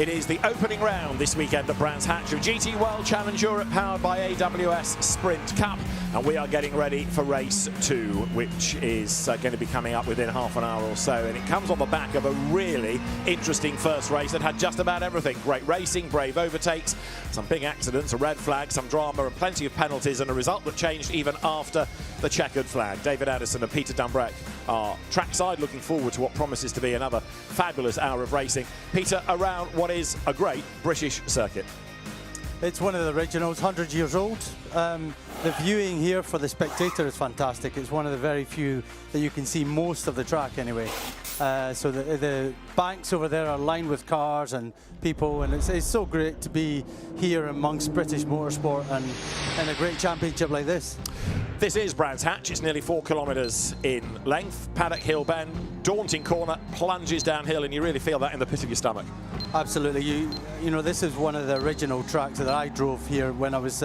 It is the opening round this weekend at Brands Hatch of GT World Challenge Europe, powered by AWS Sprint Cup, and we are getting ready for race 2, which is going to be coming up within half an hour or so, and it comes on the back of a really interesting first race that had just about everything. Great racing, brave overtakes, some big accidents, a red flag, some drama and plenty of penalties, and a result that changed even after the checkered flag. David Addison and Peter Dumbreck are trackside, looking forward to what promises to be another fabulous hour of racing. Peter, around what is a great British circuit. It's one of the originals, 100 years old. The viewing here for the spectator is fantastic. It's one of the very few that you can see most of the track anyway. So the banks over there are lined with cars and people, and it's so great to be here amongst British motorsport and in a great championship like this. This is Brands Hatch. It's nearly 4 kilometres in length. Paddock Hill Bend, daunting corner, plunges downhill, and you really feel that in the pit of your stomach. Absolutely. You know, this is one of the original tracks that I drove here when I was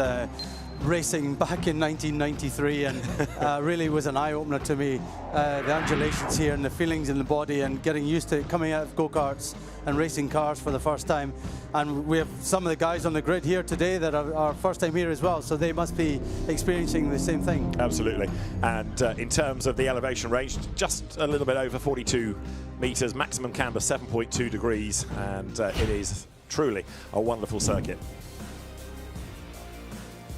racing back in 1993, and really was an eye-opener to me. The undulations here and the feelings in the body and getting used to coming out of go-karts and racing cars for the first time. And we have some of the guys on the grid here today that are first time here as well, so they must be experiencing the same thing. Absolutely. And in terms of the elevation range, just a little bit over 42 metres, maximum camber 7.2 degrees, and it is truly a wonderful circuit.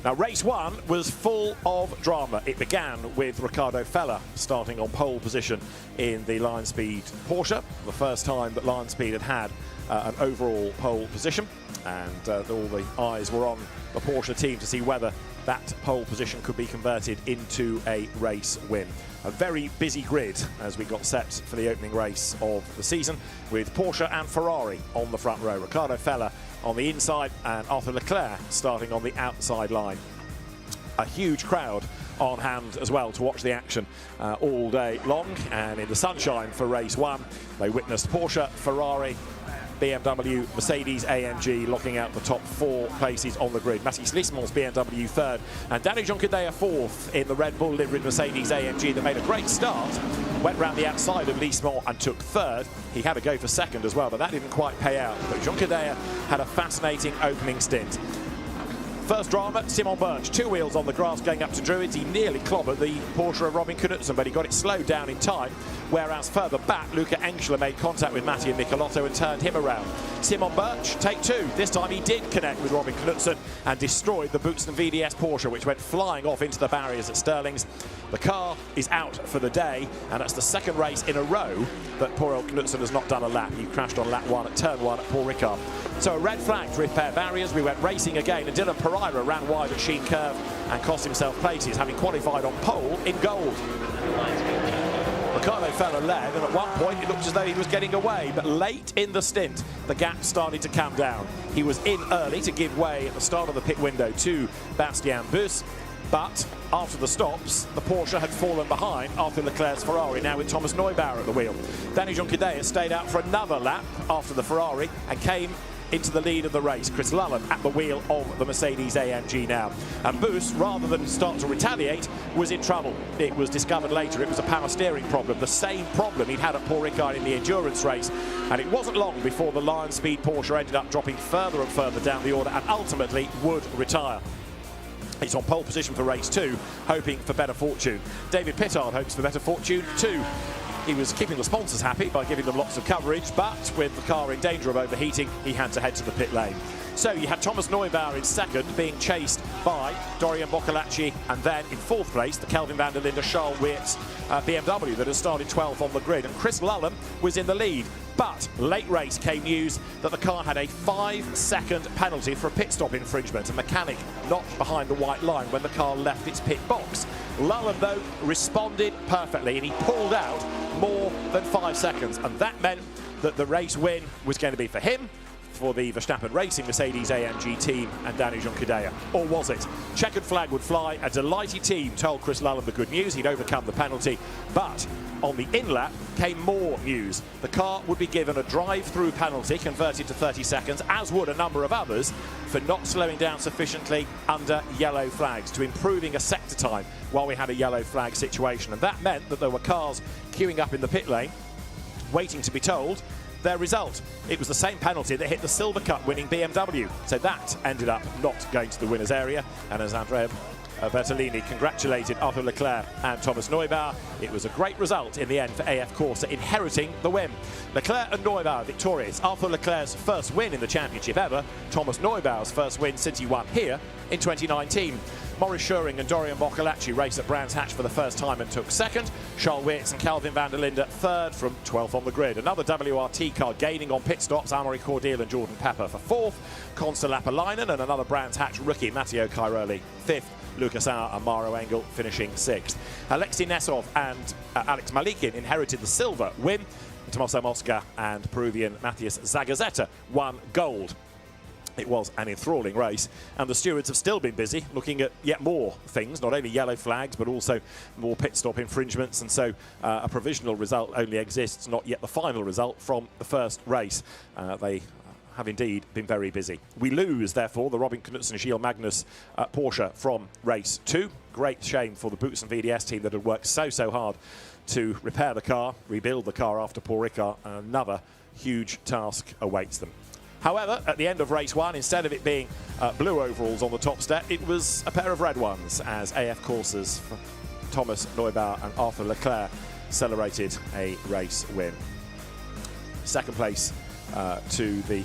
Now, race 1 was full of drama. It began with Riccardo Feller starting on pole position in the Lion Speed Porsche, the first time that Lion Speed had had an overall pole position, and all the eyes were on the Porsche team to see whether that pole position could be converted into a race win. A very busy grid as we got set for the opening race of the season, with Porsche and Ferrari on the front row. Riccardo Feller on the inside and Arthur Leclerc starting on the outside line. A huge crowd on hand as well to watch the action all day long, and in the sunshine for race 1 they witnessed Porsche, Ferrari, BMW, Mercedes, AMG locking out the top 4 places on the grid. Mathis Lismon's BMW 3rd, and Danny Juncadella 4th in the Red Bull liveried Mercedes AMG that made a great start, went round the outside of Lismon and took 3rd. He had to go for 2nd as well, but that didn't quite pay out. But Juncadella had a fascinating opening stint. First drama, Simon Birch, 2 wheels on the grass going up to Druids. He nearly clobbered the Porsche of Robin Knudsen, but he got it slowed down in time, whereas further back, Luca Engschler made contact with Mattia Michelotto and turned him around. Simon Birch, take 2. This time he did connect with Robin Knudsen and destroyed the Boutsen VDS Porsche, which went flying off into the barriers at Stirling's. The car is out for the day, and that's the 2nd race in a row that poor old Knudsen has not done a lap. He crashed on lap 1 at turn 1 at Paul Ricard. So a red flag to repair barriers. We went racing again, and Dylan Pereira ran wide at Sheen Curve and cost himself places, having qualified on pole in gold. Riccardo Feller led, and at one point it looked as though he was getting away, but late in the stint the gap started to come down. He was in early to give way at the start of the pit window to Bastien Bus, but after the stops the Porsche had fallen behind Arthur Leclerc's Ferrari, now with Thomas Neubauer at the wheel. Danny Juncadella stayed out for another lap after the Ferrari and came into the lead of the race. Chris Lullen at the wheel of the Mercedes AMG now. And Bus, rather than start to retaliate, was in trouble. It was discovered later it was a power steering problem, the same problem he'd had at Paul Ricard in the endurance race. And it wasn't long before the Lion Speed Porsche ended up dropping further and further down the order and ultimately would retire. He's on pole position for race 2, hoping for better fortune. David Pittard hopes for better fortune too. He was keeping the sponsors happy by giving them lots of coverage, but with the car in danger of overheating, he had to head to the pit lane. So you had Thomas Neubauer in 2nd, being chased by Dorian Boccolacci, and then in 4th place, the Kelvin van der Linde Charles Weerts BMW that had started 12th on the grid, and Chris Lullen was in the lead. But late race came news that the car had a 5-second penalty for a pit stop infringement, a mechanic not behind the white line when the car left its pit box. Lullen, though, responded perfectly, and he pulled out more than 5 seconds, and that meant that the race win was going to be for him, for the Verstappen Racing Mercedes AMG team and Danny Juncadella. Or was it? Checkered flag would fly. A delighted team told Chris Lullen the good news. He'd overcome the penalty. But on the in-lap came more news. The car would be given a drive-through penalty converted to 30 seconds, as would a number of others, for not slowing down sufficiently under yellow flags, to improving a sector time while we had a yellow flag situation. And that meant that there were cars queuing up in the pit lane, waiting to be told their result. It was the same penalty that hit the Silver Cup winning BMW. So that ended up not going to the winner's area. And as Andrea Bertolini congratulated Arthur Leclerc and Thomas Neubauer, it was a great result in the end for AF Corse, inheriting the win. Leclerc and Neubauer victorious. Arthur Leclerc's first win in the championship ever. Thomas Neubauer's first win since he won here in 2019. Maurice Schuring and Dorian Boccolacci raced at Brands Hatch for the first time and took second. Charles Wirtz and Calvin van der Linde third from 12th on the grid. Another WRT car gaining on pit stops, Amaury Cordial and Jordan Pepper for fourth. Consta Lapalainen and another Brands Hatch rookie, Matteo Cairoli, fifth. Lucas Auer and Maro Engel finishing sixth. Alexei Nesov and Alex Malikin inherited the silver win. Tommaso Mosca and Peruvian Matthias Zagazeta won gold. It was an enthralling race, and the stewards have still been busy looking at yet more things, not only yellow flags, but also more pit stop infringements, and so a provisional result only exists, not yet the final result from the first race. They have indeed been very busy. We lose, therefore, the Robin Knudsen Gilles Magnus Porsche from race 2. Great shame for the Boots and VDS team that had worked so hard to repair the car, rebuild the car after Paul Ricard, and another huge task awaits them. However, at the end of race 1, instead of it being blue overalls on the top step, it was a pair of red ones as AF Corse's Thomas Neubauer and Arthur Leclerc celebrated a race win. Second place to the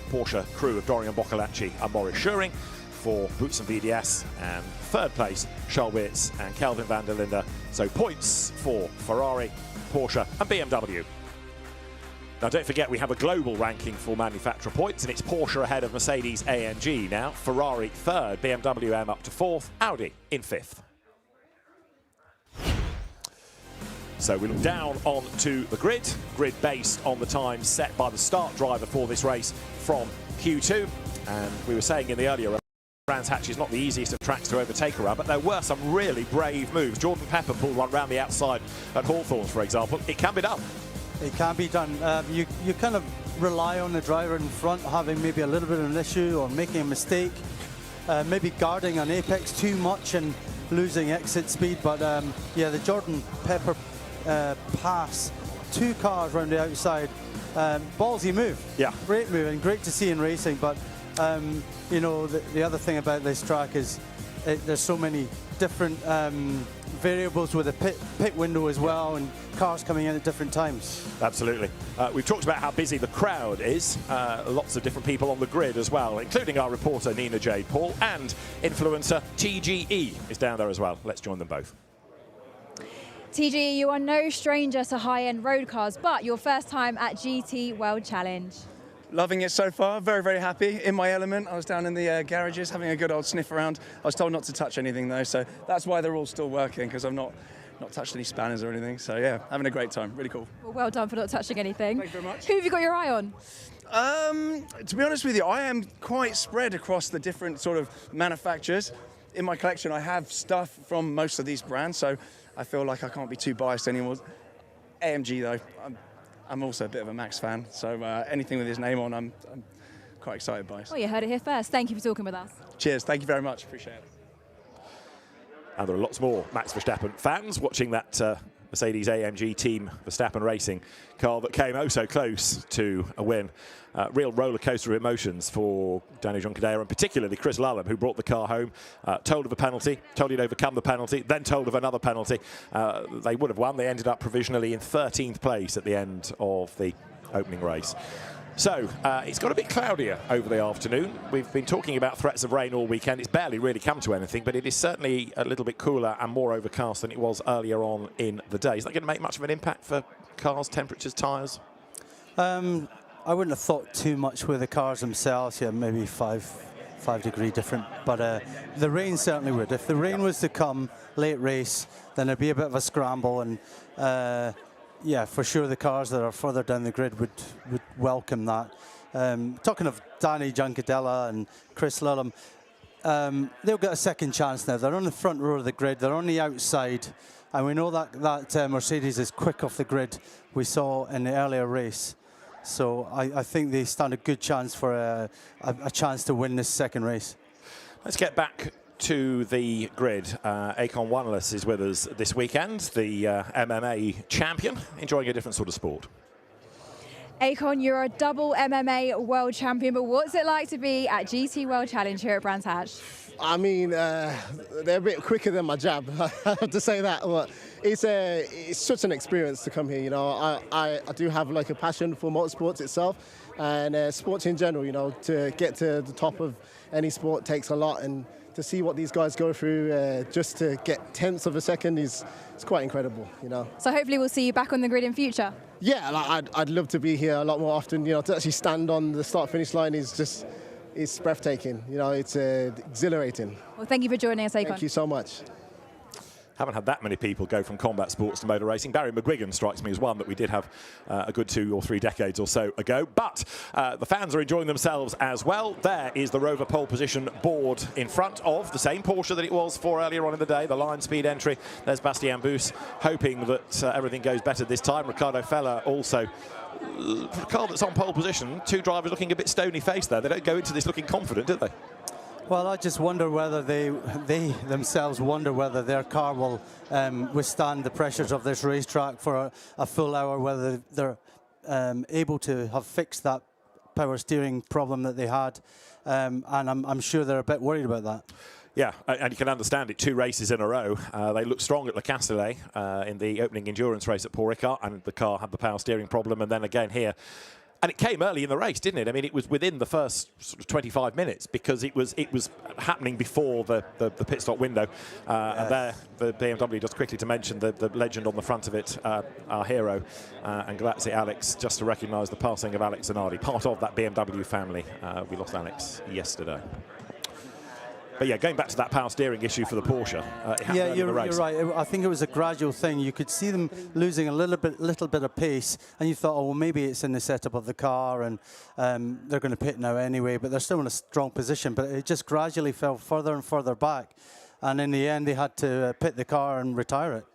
Porsche crew of Dorian Boccolacci and Maurice Schuring for Boots and VDS, and third place Charles Wirtz and Calvin van der Linde. So points for Ferrari, Porsche and BMW. Now don't forget we have a global ranking for manufacturer points, and it's Porsche ahead of Mercedes AMG now, Ferrari third, BMW M up to fourth, Audi in fifth. So we look down onto the grid based on the time set by the start driver for this race from Q2. And we were saying in the earlier Brands Hatch is not the easiest of tracks to overtake around, but there were some really brave moves. Jordan Pepper pulled one round the outside at Hawthorns, for example. It can be done. It can be done. You kind of rely on the driver in front having maybe a little bit of an issue or making a mistake, maybe guarding an apex too much and losing exit speed. But yeah, the Jordan Pepper pass, 2 cars round the outside, ballsy move. Yeah, great move and great to see in racing. But you know, the other thing about this track is there's so many different variables with a pit window as well, and cars coming in at different times. Absolutely. We've talked about how busy the crowd is. Lots of different people on the grid as well, including our reporter Nina Jade Paul, and influencer TGE is down there as well. Let's join them both. TGE, you are no stranger to high-end road cars, but your first time at GT World Challenge. Loving it so far, very happy, in my element. I was down in the garages having a good old sniff around. I was told not to touch anything though, so that's why they're all still working, because I've not touched any spanners or anything. So yeah, having a great time, really cool. Well done for not touching anything. Thank you very much. Who have you got your eye on? To be honest with you, I am quite spread across the different sort of manufacturers. In my collection, I have stuff from most of these brands, so I feel like I can't be too biased anymore. AMG though, I'm also a bit of a Max fan, so anything with his name on, I'm quite excited by. Well, you heard it here first. Thank you for talking with us. Cheers, thank you very much, appreciate it. And there are lots more Max Verstappen fans watching that Mercedes AMG Team Verstappen Racing car that came oh so close to a win. Real roller coaster of emotions for Danny Juncadella, and particularly Chris Lulham, who brought the car home, told of a penalty, told he'd overcome the penalty, then told of another penalty. They would have won. They ended up provisionally in 13th place at the end of the opening race. So it's got a bit cloudier over the afternoon. We've been talking about threats of rain all weekend. It's barely really come to anything, but it is certainly a little bit cooler and more overcast than it was earlier on in the day. Is that going to make much of an impact for cars, temperatures, tyres? I wouldn't have thought too much with the cars themselves. Yeah, maybe 5 degree different, but the rain certainly would. If the rain was to come late race, then there'd be a bit of a scramble, and yeah, for sure the cars that are further down the grid would welcome that. Talking of Danny Juncadella and Chris Lulham, they'll get a second chance now. They're on the front row of the grid, they're on the outside, and we know that Mercedes is quick off the grid, we saw in the earlier race. So I think they stand a good chance for a chance to win this second race. Let's get back to the grid. Akon Wanless is with us this weekend, the MMA champion, enjoying a different sort of sport. Akon, you're a double MMA world champion, but what's it like to be at GT World Challenge here at Brands Hatch? I mean, they're a bit quicker than my jab, I have to say that. But it's such an experience to come here, you know. I do have like a passion for motorsports itself and sports in general, you know. To get to the top of any sport takes a lot, and to see what these guys go through just to get tenths of a second it's quite incredible, you know. So hopefully we'll see you back on the grid in future. Yeah, like I'd love to be here a lot more often, you know. To actually stand on the start-finish line is just, it's breathtaking, you know. It's exhilarating. Well, thank you for joining us, Akon. Thank you so much. Haven't had that many people go from combat sports to motor racing. Barry McGuigan strikes me as one that we did have a good 2 or 3 decades or so ago. But the fans are enjoying themselves as well. There is the Rover pole position board in front of the same Porsche that it was for earlier on in the day, the line speed entry. There's Bastien Bus hoping that everything goes better this time. Ricardo Feller also. For a car that's on pole position, 2 drivers looking a bit stony-faced there. They don't go into this looking confident, do they? Well, I just wonder whether they themselves wonder whether their car will withstand the pressures of this racetrack for a full hour, whether they're able to have fixed that power steering problem that they had. And I'm sure they're a bit worried about that. Yeah, and you can understand it. 2 races in a row. They looked strong at Le Castellet in the opening endurance race at Paul Ricard, and the car had the power steering problem, and then again here. And it came early in the race, didn't it? I mean, it was within the first sort of 25 minutes because it was happening before the pit stop window. And there, the BMW, just quickly to mention the legend on the front of it, our hero, and Grazie Alex, just to recognise the passing of Alex Zanardi, part of that BMW family. We lost Alex yesterday. But yeah, going back to that power steering issue for the Porsche, yeah, you're right. I think it was a gradual thing. You could see them losing a little bit of pace, and you thought, oh, well, maybe it's in the setup of the car, and they're going to pit now anyway. But they're still in a strong position. But it just gradually fell further and further back, and in the end, they had to pit the car and retire it.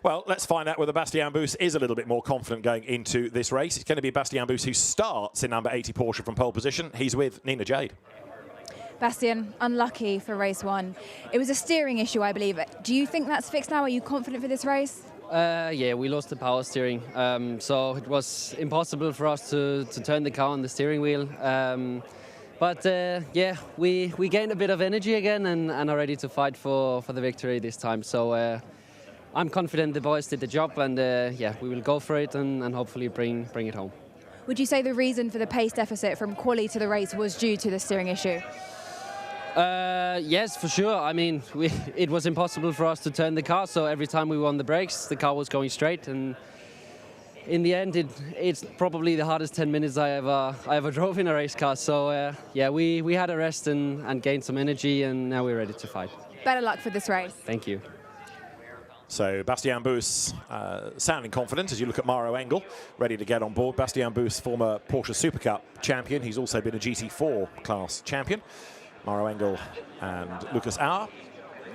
Well, let's find out whether Bastien Bus is a little bit more confident going into this race. It's going to be Bastien Bus who starts in number 80 Porsche from pole position. He's with Nina Jade. Bastien, unlucky for race 1. It was a steering issue, I believe. Do you think that's fixed now? Are you confident for this race? Yeah, we lost the power steering, so it was impossible for us to turn the car on the steering wheel. But yeah, we gained a bit of energy again and are ready to fight for the victory this time. So I'm confident the boys did the job, and yeah, we will go for it and hopefully bring it home. Would you say the reason for the pace deficit from quali to the race was due to the steering issue? Yes, for sure. I mean, it was impossible for us to turn the car, so every time we won the brakes, the car was going straight. And in the end, it's probably the hardest 10 minutes I ever drove in a race car. So yeah, we had a rest and gained some energy, and now we're ready to fight. Better luck for this race. Thank you. So Bastien Bus sounding confident as you look at Mauro Engel, ready to get on board. Bastien Bus, former Porsche Super Cup champion. He's also been a GT4 class champion. Mauro Engel and Lucas Auer.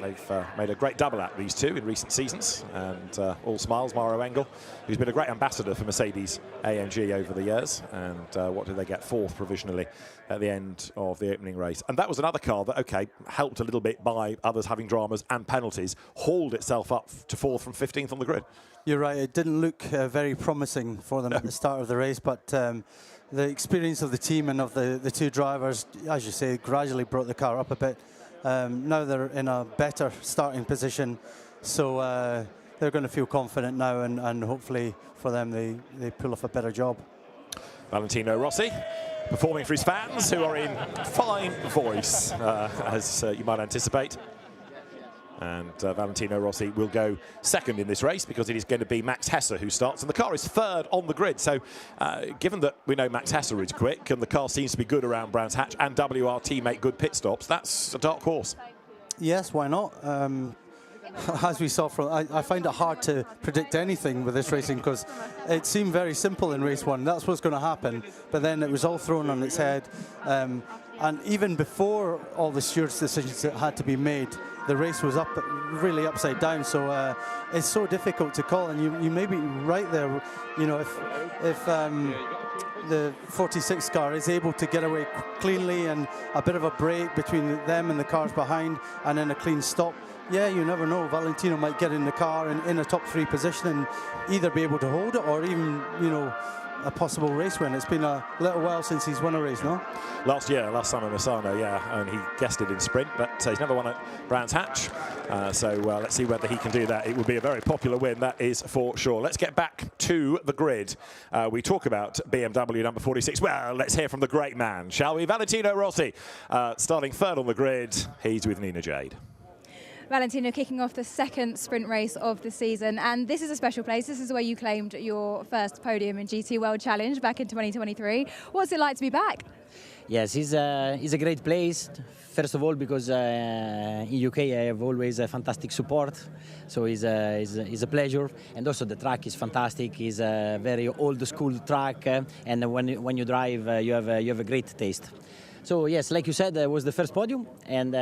They've made a great double act, these two, in recent seasons. And all smiles, Mauro Engel, who's been a great ambassador for Mercedes AMG over the years. And what did they get? 4th provisionally at the end of the opening race. And that was another car that, OK, helped a little bit by others having dramas and penalties, hauled itself up to 4th from 15th on the grid. You're right. It didn't look very promising for them at the start of the race, but the experience of the team and of the 2 drivers, as you say, gradually brought the car up a bit. Now they're in a better starting position, so they're going to feel confident now, and hopefully for them they pull off a better job. Valentino Rossi performing for his fans, who are in fine voice, as you might anticipate. And Valentino Rossi will go second in this race because it is going to be Max Hesse who starts. And the car is 3rd on the grid. So given that we know Max Hesse is quick and the car seems to be good around Brands Hatch and WRT make good pit stops, that's a dark horse. Yes, why not? As we saw from, I find it hard to predict anything with this racing because it seemed very simple in race 1. That's what's going to happen. But then it was all thrown on its head. And even before all the stewards' decisions that had to be made, the race was really upside down. So it's so difficult to call. And you may be right there. You know, if the 46 car is able to get away cleanly and a bit of a break between them and the cars behind, and then a clean stop. Yeah, you never know. Valentino might get in the car and in a top 3 position and either be able to hold it or even, you know, a possible race win. It's been a little while since he's won a race, no? Last year, last summer, Misano, yeah, and he guessed it in sprint, but he's never won at Brands Hatch. So let's see whether he can do that. It would be a very popular win, that is for sure. Let's get back to the grid. We talk about BMW number 46. Well, let's hear from the great man, shall we? Valentino Rossi, starting third on the grid. He's with Nina Jade. Valentino kicking off the second sprint race of the season, and this is a special place. This is where you claimed your first podium in GT World Challenge back in 2023. What's it like to be back? Yes, it's a great place. First of all, because in UK I have always a fantastic support, so it's a pleasure. And also the track is fantastic. It's a very old school track, and when you drive, you have a great taste. So yes, like you said, it was the first podium, and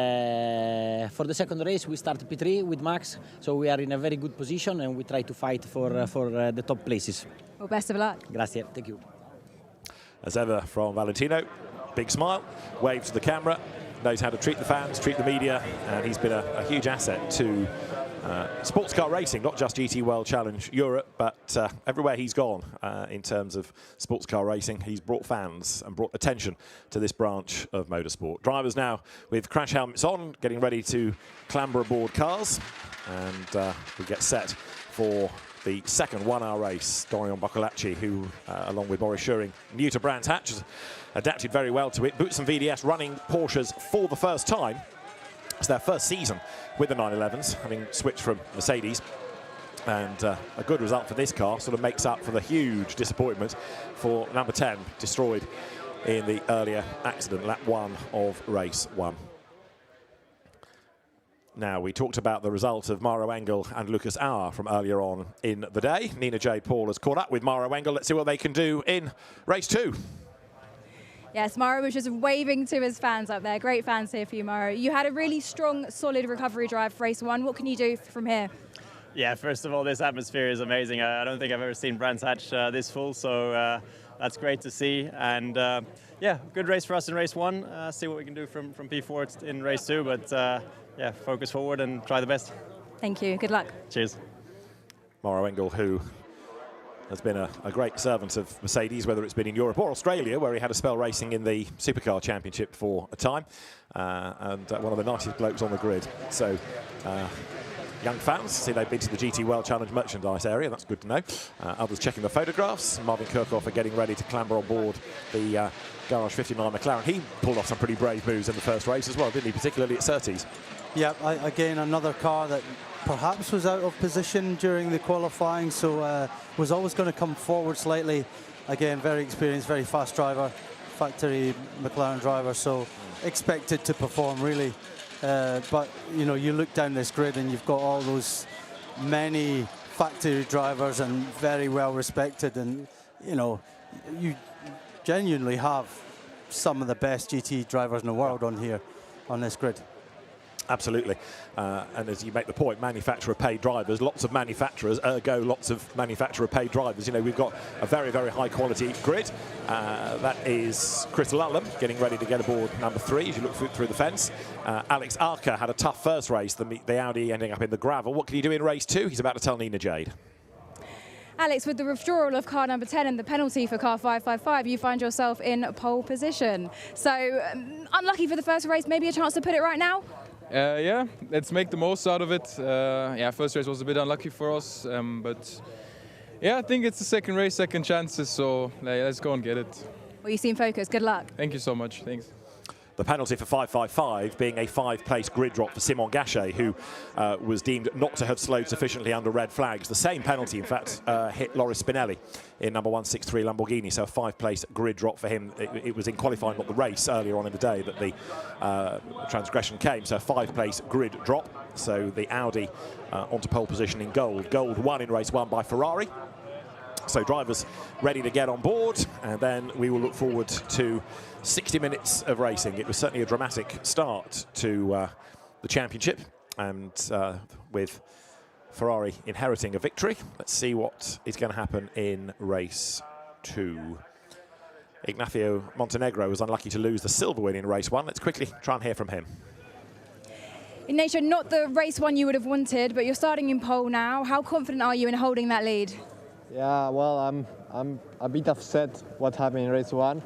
for the second race we start P3 with Max, so we are in a very good position and we try to fight for the top places. Well, best of luck. Grazie, thank you. As ever from Valentino, big smile, wave to the camera, knows how to treat the fans, treat the media, and he's been a huge asset to sports car racing, not just GT World Challenge Europe, but everywhere he's gone in terms of sports car racing. He's brought fans and brought attention to this branch of motorsport. Drivers now with crash helmets on, getting ready to clamber aboard cars, and we get set for the second 1 hour race. Dorian Boccolacci, who, along with Boris Schuring, new to Brands Hatch, has adapted very well to it. Boots and VDS running Porsches for the first time. It's their first season with the 911s, having switched from Mercedes. And a good result for this car sort of makes up for the huge disappointment for number 10, destroyed in the earlier accident, lap 1 of race 1. Now, we talked about the result of Maro Engel and Lucas Auer from earlier on in the day. Nina Jade Paul has caught up with Maro Engel. Let's see what they can do in race 2. Yes, Maro was just waving to his fans up there. Great fans here for you, Maro. You had a really strong, solid recovery drive for race 1. What can you do from here? Yeah, first of all, this atmosphere is amazing. I don't think I've ever seen Brands Hatch this full, so that's great to see. And yeah, good race for us in race 1. See what we can do from P4 in race 2, but yeah, focus forward and try the best. Thank you. Good luck. Cheers. Maro Engel, who has been a great servant of Mercedes, whether it's been in Europe or Australia, where he had a spell racing in the Supercar Championship for a time, and one of the nicest blokes on the grid. So young fans see they've been to the GT World Challenge merchandise area. That's good to know. Others checking the photographs. Marvin Kirchhoff are getting ready to clamber on board the Garage 59 McLaren. He pulled off some pretty brave moves in the first race as well, didn't he, particularly at Surtees? Yeah, again, another car that perhaps was out of position during the qualifying, so was always going to come forward slightly. Again, very experienced, very fast driver, factory McLaren driver, so expected to perform really. But you know, you look down this grid and you've got all those many factory drivers and very well respected, and you know, you genuinely have some of the best GT drivers in the world on here, on this grid. Absolutely. And as you make the point, manufacturer-paid drivers, lots of manufacturers, ergo lots of manufacturer-paid drivers. You know, we've got a very, very high-quality grid. That is Chris Lullum getting ready to get aboard number 3 as you look through the fence. Alex Arca had a tough first race, the Audi ending up in the gravel. What can you do in race 2? He's about to tell Nina Jade. Alex, with the withdrawal of car number 10 and the penalty for car 555, you find yourself in pole position. So, unlucky for the first race, maybe a chance to put it right now? Yeah, let's make the most out of it. Yeah, first race was a bit unlucky for us, but yeah, I think it's the second race, second chances, so let's go and get it. Well, you seem focused. Good luck. Thank you so much. Thanks. The penalty for 555 being a 5-place grid drop for Simon Gachet, who was deemed not to have slowed sufficiently under red flags. The same penalty, in fact, hit Loris Spinelli in number 163 Lamborghini, so a 5-place grid drop for him. It was in qualifying, not the race, earlier on in the day that the transgression came, so a 5-place grid drop. So the Audi onto pole position in gold. Gold won in race 1 by Ferrari. So drivers ready to get on board, and then we will look forward to 60 minutes of racing. It was certainly a dramatic start to the championship, and with Ferrari inheriting a victory. Let's see what is going to happen in race 2. Ignacio Montenegro was unlucky to lose the silver win in race 1. Let's quickly try and hear from him. Ignacio, not the race 1 you would have wanted, but you're starting in pole now. How confident are you in holding that lead? Yeah, well, I'm a bit upset what happened in race 1.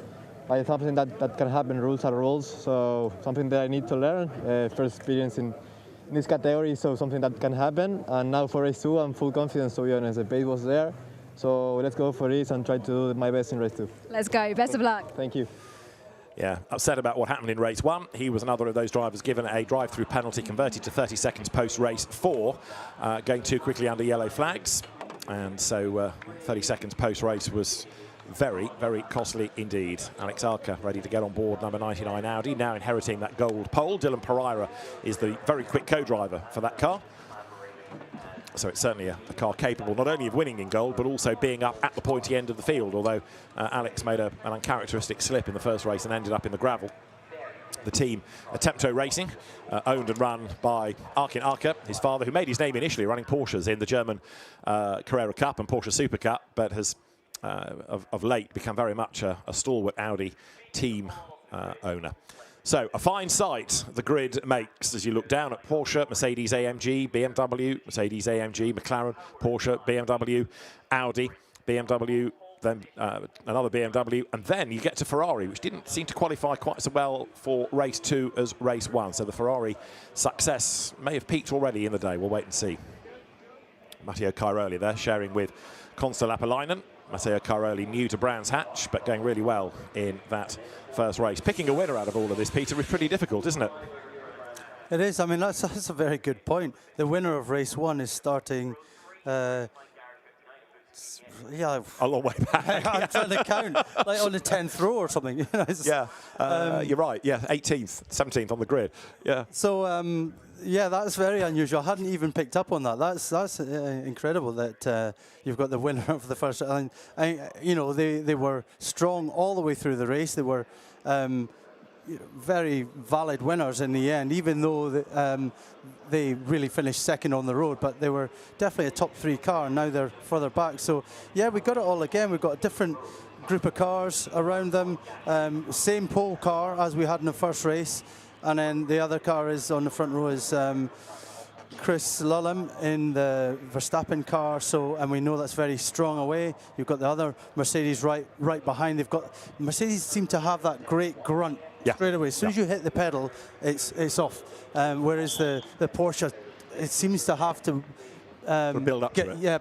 But it's something that can happen. Rules are rules. So something that I need to learn. First experience in this category, so something that can happen. And now for race 2, I'm full confidence, to be honest. The pace was there. So let's go for this and try to do my best in race 2. Let's go. Best of luck. Thank you. Yeah, upset about what happened in race 1. He was another of those drivers given a drive-through penalty converted to 30 seconds post-race 4, going too quickly under yellow flags. And so 30 seconds post-race was very, very costly indeed. Alex Arca ready to get on board number 99 Audi, now inheriting that gold pole. Dylan Pereira is the very quick co-driver for that car. So it's certainly a car capable not only of winning in gold, but also being up at the pointy end of the field, although Alex made an uncharacteristic slip in the first race and ended up in the gravel. The team, Attempto Racing, owned and run by Arkin Arca, his father, who made his name initially running Porsches in the German Carrera Cup and Porsche Super Cup, but has of late become very much a stalwart Audi team owner. So a fine sight the grid makes as you look down at Porsche, Mercedes AMG, BMW, Mercedes AMG, McLaren, Porsche, BMW, Audi, BMW, then another BMW, and then you get to Ferrari, which didn't seem to qualify quite so well for race 2 as race 1. So the Ferrari success may have peaked already in the day. We'll wait and see. Matteo Cairoli there sharing with Konsta Lapalainen. Matteo Cairoli new to Brands Hatch, but going really well in that first race. Picking a winner out of all of this, Peter, is pretty difficult, isn't it? It is. I mean, that's a very good point. The winner of race 1 is starting... yeah, a long way back. I'm trying to count, like on the 10th row or something. You know, yeah, you're right. Yeah, 18th, 17th on the grid. Yeah. So yeah, that's very unusual. I hadn't even picked up on that. That's incredible that you've got the winner of the first. And you know, they were strong all the way through the race. They were very valid winners in the end, even though they really finished second on the road, but they were definitely a top 3 car, and now they're further back. So yeah, we got it all again. We've got a different group of cars around them, same pole car as we had in the first race, and then the other car is on the front row is Chris Lullum in the Verstappen car. So, and we know that's very strong away. You've got the other Mercedes right behind. Mercedes seem to have that great grunt straight away. As soon as you hit the pedal, it's off. Whereas the Porsche, it seems to have to build up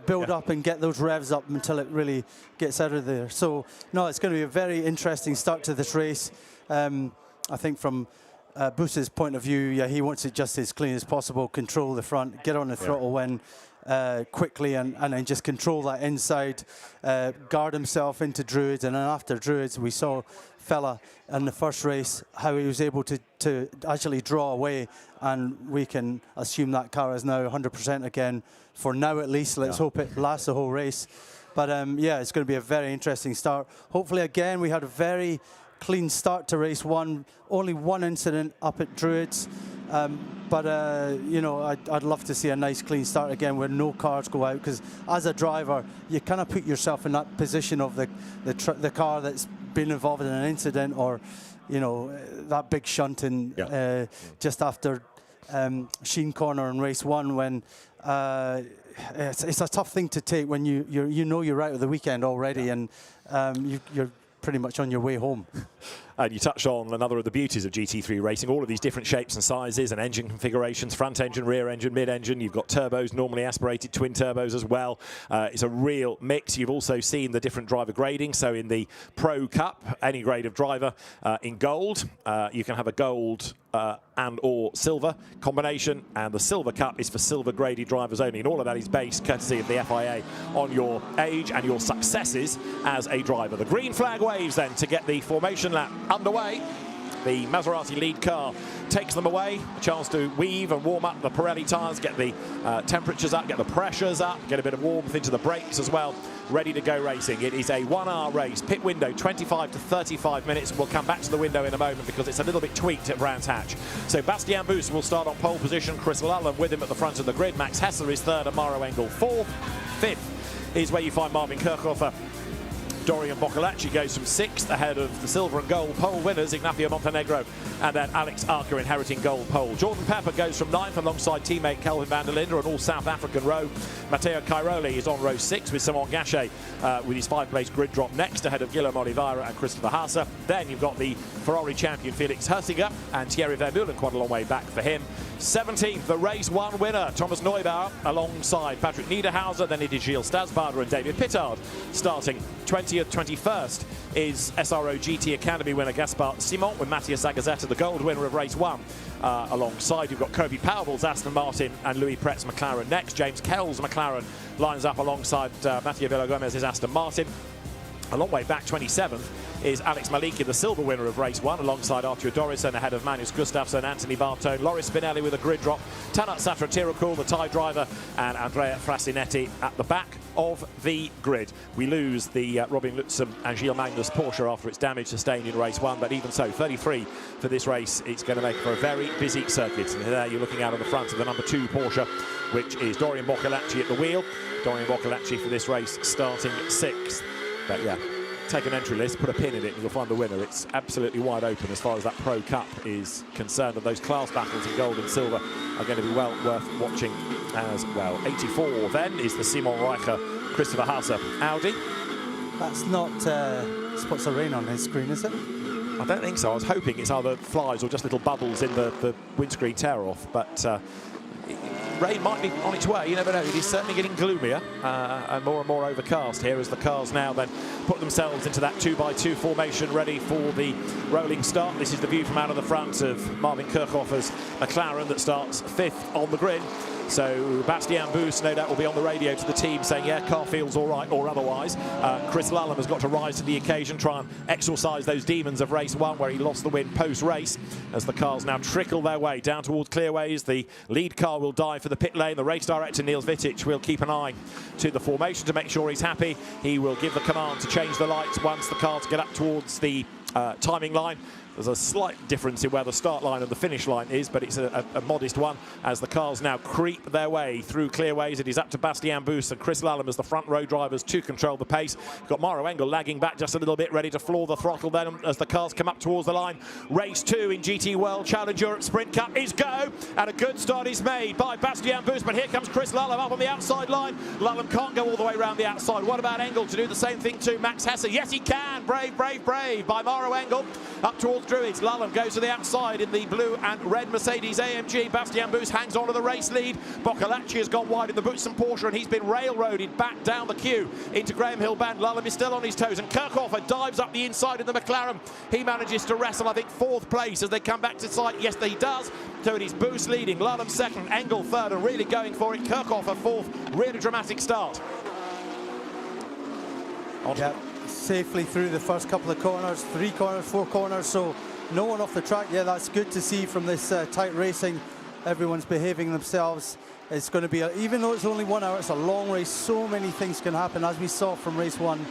build up and get those revs up until it really gets out of there. So no, it's going to be a very interesting start to this race. I think from Boos's point of view, he wants it just as clean as possible, control the front, get on the throttle when quickly, and then just control that inside, guard himself into Druids, and then after Druids we saw fella in the first race how he was able to actually draw away, and we can assume that car is now 100% again for now at least. Let's hope it lasts the whole race. But yeah, it's going to be a very interesting start. Hopefully again we had a very clean start to race 1, only one incident up at Druids, but you know, I'd love to see a nice clean start again where no cars go out, because as a driver you kind of put yourself in that position of the car that's been involved in an incident, or you know, that big shunt in just after Sheen Corner in race 1, when it's a tough thing to take when you know you're out of the weekend already, and you're pretty much on your way home. And you touched on another of the beauties of GT3 racing, all of these different shapes and sizes and engine configurations, front engine, rear engine, mid-engine. You've got turbos, normally aspirated twin turbos as well. It's a real mix. You've also seen the different driver grading. So in the Pro Cup, any grade of driver in gold, you can have a gold and or silver combination, and the Silver Cup is for silver graded drivers only, and all of that is based courtesy of the FIA on your age and your successes as a driver. The green flag waves then to get the formation lap underway. The Maserati lead car takes them away, a chance to weave and warm up the Pirelli tyres, get the temperatures up, get the pressures up, get a bit of warmth into the brakes as well, ready to go racing. It is a 1-hour race, pit window 25 to 35 minutes. We'll come back to the window in a moment because it's a little bit tweaked at Brands Hatch. So Bastian Buus will start on pole position, Chris Lullum with him at the front of the grid, Max Hessler is third and Mauro Engel fourth. Fifth is where you find Marvin Kirchhofer, Dorian Boccolacci goes from 6th ahead of the silver and gold pole winners, Ignacio Montenegro, and then Alex Arca inheriting gold pole. Jordan Pepper goes from 9th alongside teammate Kelvin van der Linde, an all South African row. Matteo Cairoli is on row 6 with Simon Gachet with his 5th-place grid drop next ahead of Guillaume Oliveira and Christopher Haase. Then you've got the Ferrari champion Felix Hersinger and Thierry Vermeulen, quite a long way back for him. 17th, the race 1 winner, Thomas Neubauer, alongside Patrick Niederhauser. Then it is Gilles Stasbader and David Pittard starting 20th. 21st is SRO GT Academy winner Gaspard Simon with Matthias Zagazeta, the gold winner of race 1. Alongside, you've got Kobe Powell's Aston Martin and Louis Prett's McLaren next. James Kell's McLaren lines up alongside Mathieu Villagomez's Aston Martin. A long way back, 27th, is Alex Maliki, the silver winner of race 1, alongside Arthur Dorison ahead of Magnus Gustafsson, Anthony Bartone, Loris Spinelli with a grid drop, Tanat Safra-Tirakul, the Thai driver, and Andrea Frasinetti at the back of the grid. We lose the Robin Lutzum and Gilles Magnus Porsche after its damage sustained in race 1, but even so, 33 for this race. It's going to make for a very busy circuit. And there you're looking out on the front of the number 2 Porsche, which is Dorian Boccolacci at the wheel. Dorian Boccolacci for this race starting 6th. But yeah, take an entry list, put a pin in it, and you'll find the winner. It's absolutely wide open as far as that Pro Cup is concerned, and those class battles in gold and silver are going to be well worth watching as well. 84 then is the Simon Reicher Christopher Haase Audi. That's not spots of rain on his screen, is it? I don't think so. I was hoping it's either flies or just little bubbles in the windscreen tear-off, but rain might be on its way, you never know. It is certainly getting gloomier and more overcast here as the cars now then put themselves into that 2x2 formation ready for the rolling start. This is the view from out of the front of Marvin Kirchhoffer's McLaren that starts 5th on the grid. So Bastien Bus no doubt will be on the radio to the team saying, yeah, car feels all right or otherwise. Chris Lallam has got to rise to the occasion, try and exorcise those demons of race 1 where he lost the win post-race. As the cars now trickle their way down towards clearways, the lead car will dive for the pit lane. The race director, Niels Vitic, will keep an eye to the formation to make sure he's happy. He will give the command to change the lights once the cars get up towards the timing line. There's a slight difference in where the start line and the finish line is, but it's a modest one as the cars now creep their way through clearways. It is up to Bastien Bus and Chris Lallam as the front row drivers to control the pace. Got Mauro Engel lagging back just a little bit, ready to floor the throttle then as the cars come up towards the line. Race 2 in GT World Challenge Europe Sprint Cup is go, and a good start is made by Bastien Bus, but here comes Chris Lallam up on the outside line. Lallam can't go all the way around the outside. What about Engel to do the same thing to Max Hesse? Yes, he can. Brave, brave, brave by Mauro Engel up towards Druids. Lallam goes to the outside in the blue and red Mercedes AMG. Bastien Bus hangs on to the race lead. Boccolacci has gone wide in the Butson Porsche and he's been railroaded back down the queue into Graham Hill Band. Lallam is still on his toes and Kirchhoffer dives up the inside in the McLaren. He manages to wrestle, I think, 4th place as they come back to sight. Yes, he does. So it is Bus leading, Lallam 2nd, Engel 3rd, and really going for it. Kirchhoffer 4th. Really dramatic start. Yeah, safely through the first couple of corners, 3 corners, 4 corners, so no one off the track. Yeah, that's good to see from this tight racing. Everyone's behaving themselves. It's going to be, even though it's only 1 hour, it's a long race. So many things can happen, as we saw from race 1.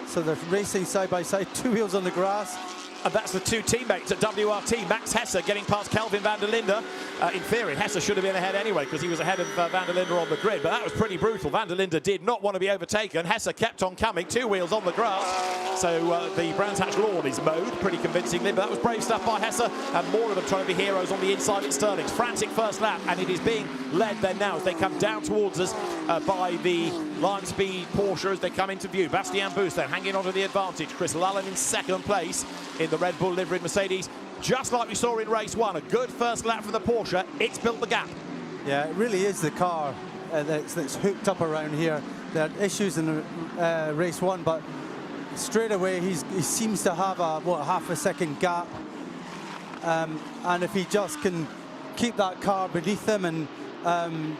So they're racing side by side, 2 wheels on the grass. And that's the 2 teammates at WRT. Max Hesse getting past Kelvin van der Linde. In theory, Hesse should have been ahead anyway because he was ahead of van der Linde on the grid. But that was pretty brutal. Van der Linde did not want to be overtaken. Hesse kept on coming. 2 wheels on the grass. So the Brands Hatch lawn is mowed pretty convincingly. But that was brave stuff by Hesse. And more of them trying to be heroes on the inside at Sterling's. Frantic first lap. And it is being led then now as they come down towards us by the Lion Speed Porsche as they come into view. Bastien Bus then hanging on to the advantage. Chris Lallam in 2nd place in the Red Bull liveried Mercedes, just like we saw in race 1. A good first lap for the Porsche. It's built the gap. Yeah, it really is the car that's hooked up around here. There are issues in race 1, but straight away he seems to have a half a second gap, and if he just can keep that car beneath him and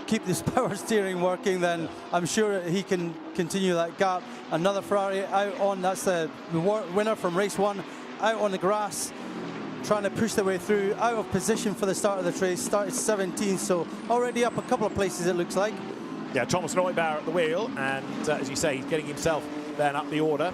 keep this power steering working, then I'm sure he can continue that gap. Another Ferrari out on, that's the winner from race 1, out on the grass, trying to push their way through, out of position for the start of the race. Started 17th, so already up a couple of places it looks like. Yeah, Thomas Neubauer at the wheel, and as you say, he's getting himself then up the order,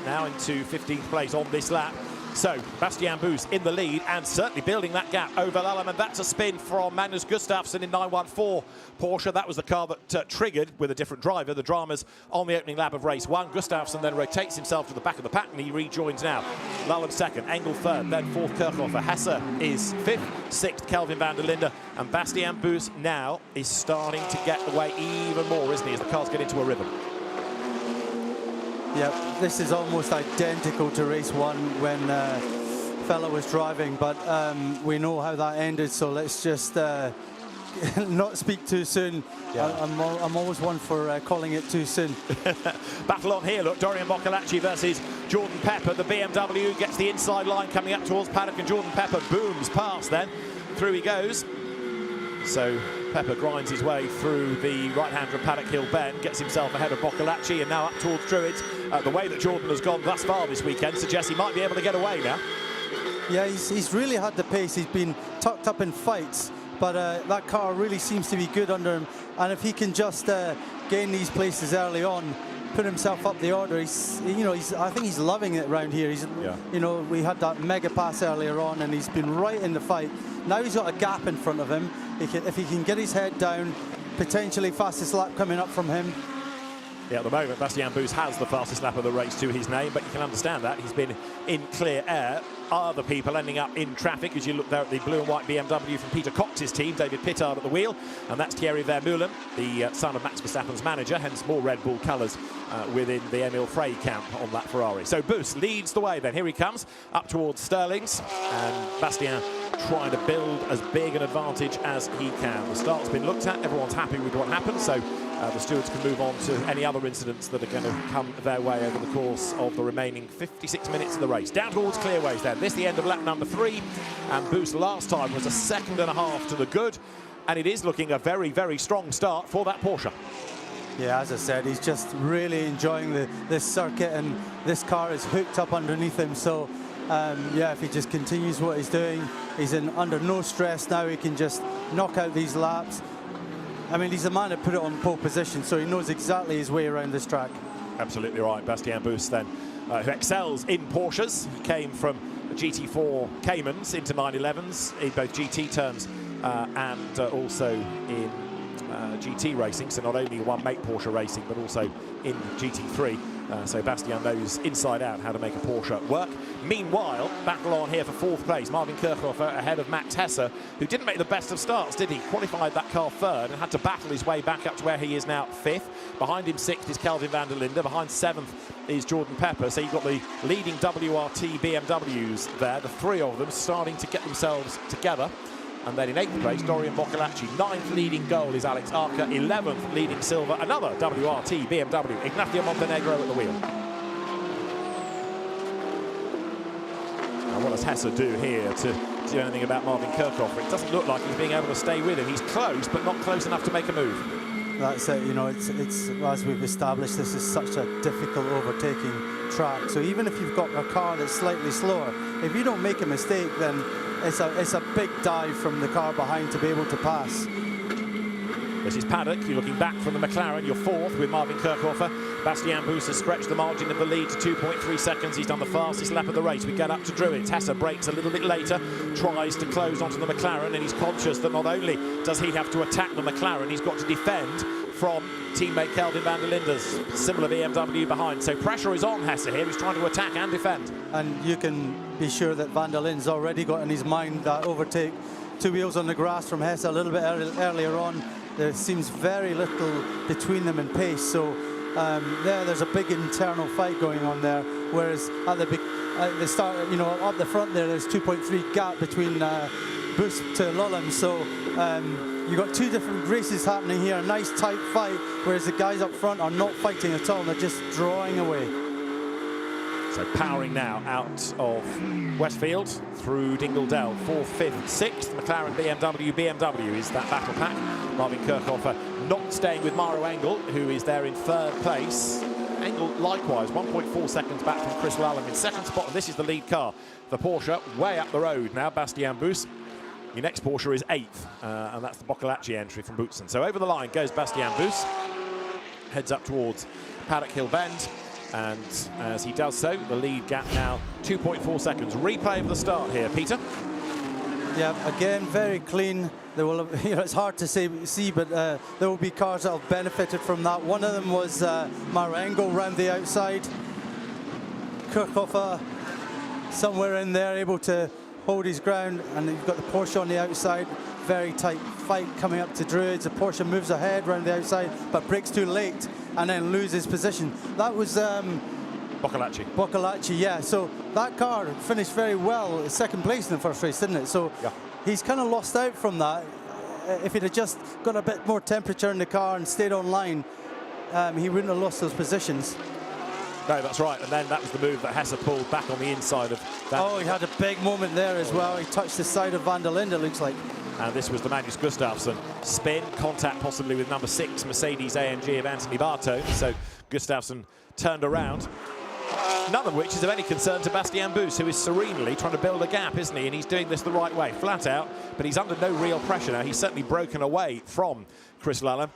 now into 15th place on this lap. So Bastian Buus in the lead and certainly building that gap over Lallem, and that's a spin from Magnus Gustafsson in 914 Porsche. That was the car that triggered, with a different driver, the dramas on the opening lap of race 1. Gustafsson then rotates himself to the back of the pack and he rejoins now. Lallem second, Engel third, then fourth Kirchhofer. Hesse is fifth, sixth Kelvin van der Linde, and Bastian Buus now is starting to get away even more, isn't he, as the cars get into a rhythm. Yeah, this is almost identical to race 1 when Fella was driving, but we know how that ended, so let's just not speak too soon. Yeah. I'm always one for calling it too soon. Battle on here, look, Dorian Boccolacci versus Jordan Pepper. The BMW gets the inside line coming up towards paddock, and Jordan Pepper booms past then. Through he goes. So Pepper grinds his way through the right-hander of Paddock Hill Bend, gets himself ahead of Boccolacci, and now up towards Druids. The way that Jordan has gone thus far this weekend suggests he might be able to get away now. Yeah, he's really had the pace. He's been tucked up in fights, but that car really seems to be good under him. And if he can just gain these places early on, put himself up the order, I think he's loving it around here. We had that mega pass earlier on, and he's been right in the fight. Now he's got a gap in front of him. If he can get his head down, potentially fastest lap coming up from him. Yeah, at the moment, Bastian Buus has the fastest lap of the race to his name, but you can understand that. He's been in clear air. Other people ending up in traffic, as you look there at the blue and white BMW from Peter Cox's team, David Pittard at the wheel, and that's Thierry Vermeulen, the son of Max Verstappen's manager, hence more Red Bull colours within the Emil Frey camp on that Ferrari. So Buus leads the way then. Here he comes, up towards Sterling's, and Bastian trying to build as big an advantage as he can. The start's been looked at, everyone's happy with what happened, so the stewards can move on to any other incidents that are going to come their way over the course of the remaining 56 minutes of the race. Down towards clearways then. This is the end of lap number 3, and Buus last time was a second and a half to the good, and it is looking a very, very strong start for that Porsche. Yeah, as I said, he's just really enjoying this circuit, and this car is hooked up underneath him, so yeah, if he just continues what he's doing, he's under no stress now. He can just knock out these laps. I mean, he's the man that put it on pole position, so he knows exactly his way around this track. Absolutely right. Bastian Buus then, who excels in Porsches. He came from GT4 Caymans into 911s in both GT terms and also in GT racing, so not only one-make Porsche racing, but also in GT3. So Bastian knows inside out how to make a Porsche work. Meanwhile, battle on here for 4th place. Marvin Kirchhofer ahead of Max Hesse, who didn't make the best of starts, did he? Qualified that car 3rd and had to battle his way back up to where he is now 5th. Behind him 6th is Kelvin van der Linde. Behind 7th is Jordan Pepper. So you've got the leading WRT BMWs there, the 3 of them starting to get themselves together. And then in 8th place, Dorian Boccolacci. 9th leading goal is Alex Arca. 11th leading silver, another WRT BMW, Ignacio Montenegro at the wheel. Now what does Hesse do here to do anything about Marvin Kirchhofer? It doesn't look like he's being able to stay with him. He's close, but not close enough to make a move. That's it, it's as we've established, this is such a difficult overtaking track. So even if you've got a car that's slightly slower, if you don't make a mistake, then it's a big dive from the car behind to be able to pass. This is Paddock. You're looking back from the McLaren. You're 4th with Marvin Kirchhofer. Bastian Buus has stretched the margin of the lead to 2.3 seconds. He's done the fastest lap of the race. We get up to Druids. Hesse breaks a little bit later, tries to close onto the McLaren, and he's conscious that not only does he have to attack the McLaren, he's got to defend from teammate Kelvin van der Linde's similar BMW behind. So pressure is on Hesse here. He's trying to attack and defend. And you can be sure that van der Linde's already got in his mind that overtake. 2 wheels on the grass from Hesse a little bit earlier on. There seems very little between them in pace. So there's a big internal fight going on there. Whereas at the start, up the front there's 2.3 gap between Buus to Lallem. So you've got 2 different races happening here, a nice tight fight, whereas the guys up front are not fighting at all, they're just drawing away. So powering now out of Westfield through Dingledale, 4th, 5th, 6th, McLaren, BMW is that battle pack. Marvin Kirchhofer not staying with Maro Engel, who is there in 3rd place. Engel likewise 1.4 seconds back from Chris Lallem in 2nd spot, and this is the lead car. The Porsche way up the road now, Bastian Buus. Your next Porsche is 8th, and that's the Boccolacci entry from Boutsen. So over the line goes Bastian Buus, heads up towards Paddock Hill Bend, And as he does so, the lead gap now 2.4 seconds. Replay of the start here, Peter. Yeah, again, very clean. There will, it's hard to see, but there will be cars that have benefited from that. One of them was Marengo round the outside. Kirchhofer somewhere in there, able to hold his ground, and you've got the Porsche on the outside. Very tight fight coming up to Druids. The Porsche moves ahead round the outside, but brakes too late and then loses position. That was Boccolacci, yeah. So that car finished very well, second place in the first race, didn't it? So yeah, he's kind of lost out from that. If he'd have just got a bit more temperature in the car and stayed on line, he wouldn't have lost those positions. No, that's right. And then that was the move that Hesse pulled back on the inside of that. Oh, he had a big moment there as well. He touched the side of Van der Linde, it looks like. And this was the Magnus Gustafsson spin, contact possibly with number 6 Mercedes AMG of Anthony Barto. So Gustafsson turned around. None of which is of any concern to Bastien Bus, who is serenely trying to build a gap, isn't he? And he's doing this the right way, flat out, but he's under no real pressure now. He's certainly broken away from Chris Lallam.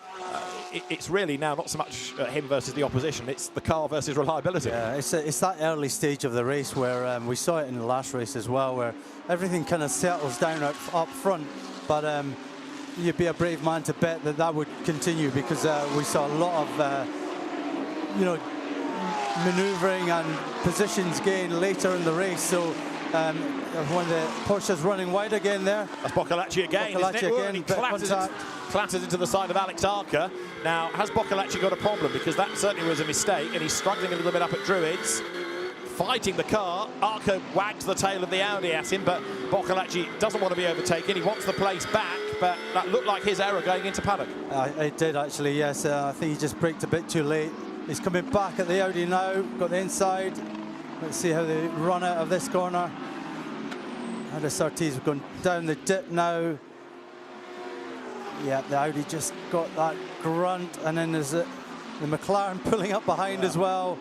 It's really now not so much him versus the opposition, it's the car versus reliability. Yeah, it's that early stage of the race where we saw it in the last race as well, where everything kind of settles down up front. But you'd be a brave man to bet that that would continue, because we saw a lot of, manoeuvring and positions gained later in the race. So when the Porsche's running wide again there. That's Boccolacci again, isn't it? Again, He clatters into the side of Alex Arca. Now, has Boccolacci got a problem? Because that certainly was a mistake, and he's struggling a little bit up at Druids. Fighting the car, Arca wags the tail of the Audi at him, but Boccolacci doesn't want to be overtaken. He wants the place back, but that looked like his error going into paddock. It did actually, yes. I think he just braked a bit too late. He's coming back at the Audi now, got the inside. Let's see how they run out of this corner. And the SRT's going down the dip now. Yeah, the Audi just got that grunt, and then there's the McLaren pulling up behind as well.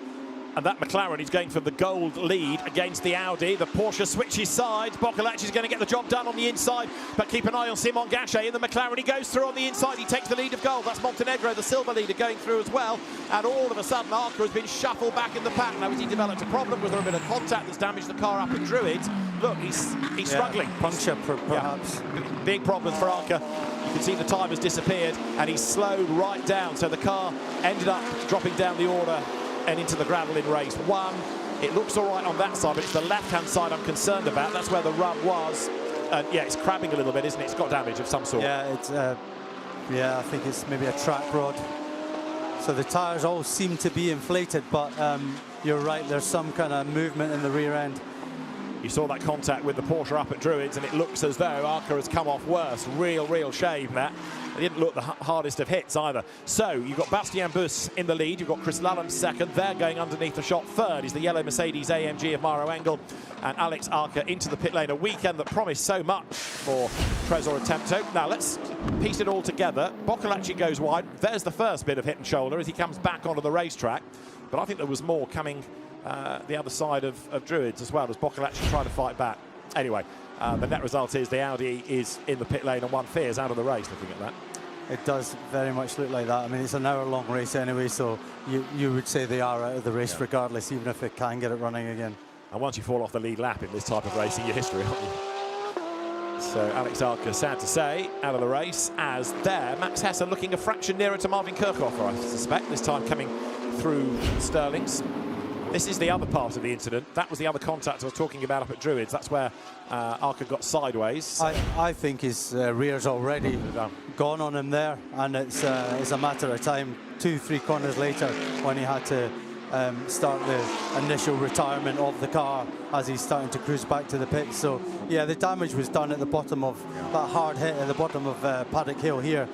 And that McLaren is going for the gold lead against the Audi. The Porsche switches sides. Boccolacci's going to get the job done on the inside, but keep an eye on Simon Gachet in the McLaren. He goes through on the inside. He takes the lead of gold. That's Montenegro, the silver leader, going through as well. And all of a sudden, Arca has been shuffled back in the pack. Now, has he developed a problem? Was there a bit of contact that's damaged the car up at Druids? Look, he's struggling. Puncture, perhaps. Yeah. Big problems for Arca. You can see the time has disappeared, and he's slowed right down. So the car ended up dropping down the order and into the gravel in race 1. It looks all right on that side, but it's the left-hand side I'm concerned about. That's where the rub was. And yeah, it's crabbing a little bit, isn't it? It's got damage of some sort. Yeah, it's I think it's maybe a track rod. So the tyres all seem to be inflated, but you're right, there's some kind of movement in the rear end. You saw that contact with the Porsche up at Druids, and it looks as though Arca has come off worse. Real shame, that. It didn't look the hardest of hits either. So you've got Bastien Bus in the lead. You've got Chris Lallam second. They're going underneath the shot. Third is the yellow Mercedes AMG of Maro Engel, and Alex Arca into the pit lane. A weekend that promised so much for Tresor and Tempto. Now let's piece it all together. Boccolacci goes wide. There's the first bit of hit and shoulder as he comes back onto the racetrack. But I think there was more coming the other side of Druids as well, as Boccolacci trying to fight back. Anyway, the net result is the Audi is in the pit lane and one fears out of the race, looking at that. It does very much look like that. I mean, it's an hour-long race anyway, so you would say they are out of the race regardless, even if they can get it running again. And once you fall off the lead lap in this type of racing, your history, aren't you? So Alex Arca, sad to say, out of the race, as there, Max Hesse looking a fraction nearer to Marvin Kirchhofer, I suspect, this time coming through Sterling's. This is the other part of the incident. That was the other contact I was talking about up at Druids. That's where Arca got sideways. I think his rear's already gone on him there, and it's a matter of time, 2-3 corners later, when he had to start the initial retirement of the car as he's starting to cruise back to the pits. So yeah, the damage was done at the bottom of that hard hit at the bottom of Paddock Hill here.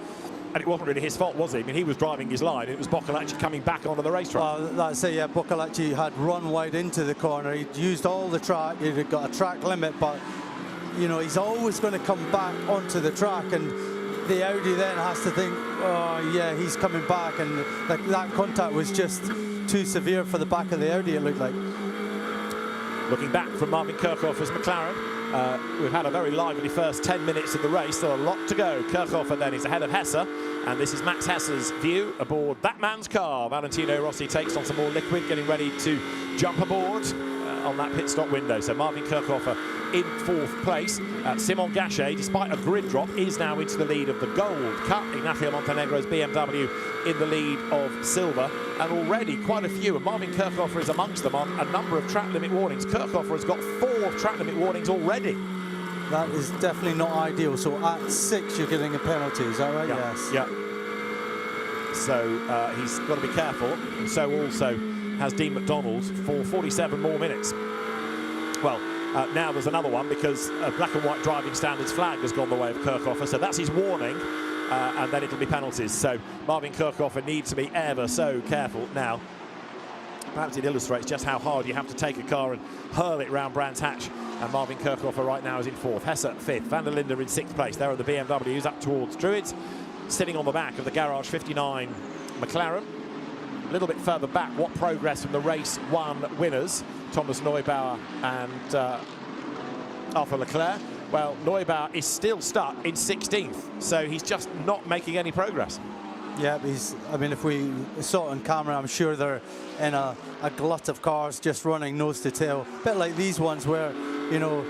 And it wasn't really his fault, was it? I mean, he was driving his line. It was Boccolacci coming back onto the racetrack. Well, that's it, yeah. Boccolacci had run wide into the corner. He'd used all the track. He'd got a track limit, but, you know, he's always going to come back onto the track. And the Audi then has to think, oh, yeah, he's coming back. And that contact was just too severe for the back of the Audi, it looked like. Looking back from Marvin Kirchhofer's McLaren. We've had a very lively first 10 minutes of the race, still a lot to go. Kirchhofer then is ahead of Hesse, and this is Max Hesse's view aboard that man's car. Valentino Rossi takes on some more liquid, getting ready to jump aboard on that pit stop window. So Marvin Kirchhofer in 4th place. Simon Gachet, despite a grid drop, is now into the lead of the Gold Cup. Ignacio Montenegro's BMW in the lead of silver, and already quite a few, and Marvin Kirchhofer is amongst them on a number of track limit warnings. Kirchhofer has got 4 track limit warnings already. That is definitely not ideal. So at 6, you're getting a penalty. Is that right? Yeah. Yes. Yeah. So he's got to be careful. And so also has Dean McDonald for 47 more minutes. Well, now there's another one because a black and white driving standards flag has gone the way of Kirchhofer. So that's his warning. And then it'll be penalties. So Marvin Kirchhofer needs to be ever so careful now. Perhaps it illustrates just how hard you have to take a car and hurl it round Brands Hatch. And Marvin Kirchhofer right now is in 4th. Hesse 5th. Van der Linde in 6th place. There are the BMWs up towards Druids. Sitting on the back of the Garage 59 McLaren. A little bit further back, what progress from the race 1 winners, Thomas Neubauer and Arthur Leclerc. Well, Neubauer is still stuck in 16th, so he's just not making any progress. Yeah, I mean, if we saw it on camera, I'm sure they're in a glut of cars just running nose to tail. A bit like these ones where, you know,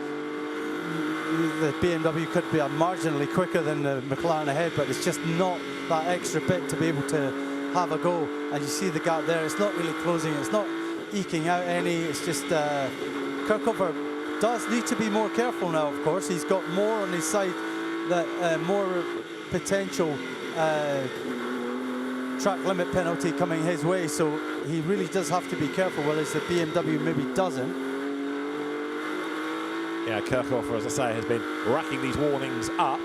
the BMW could be marginally quicker than the McLaren ahead, but it's just not that extra bit to be able to have a go. And you see the gap there, it's not really closing, it's not eking out any, it's just Kirchhofer does need to be more careful now, of course. He's got more on his side, that more potential track limit penalty coming his way, so he really does have to be careful, whereas the BMW maybe doesn't. Yeah, Kirchhofer, as I say, has been racking these warnings up.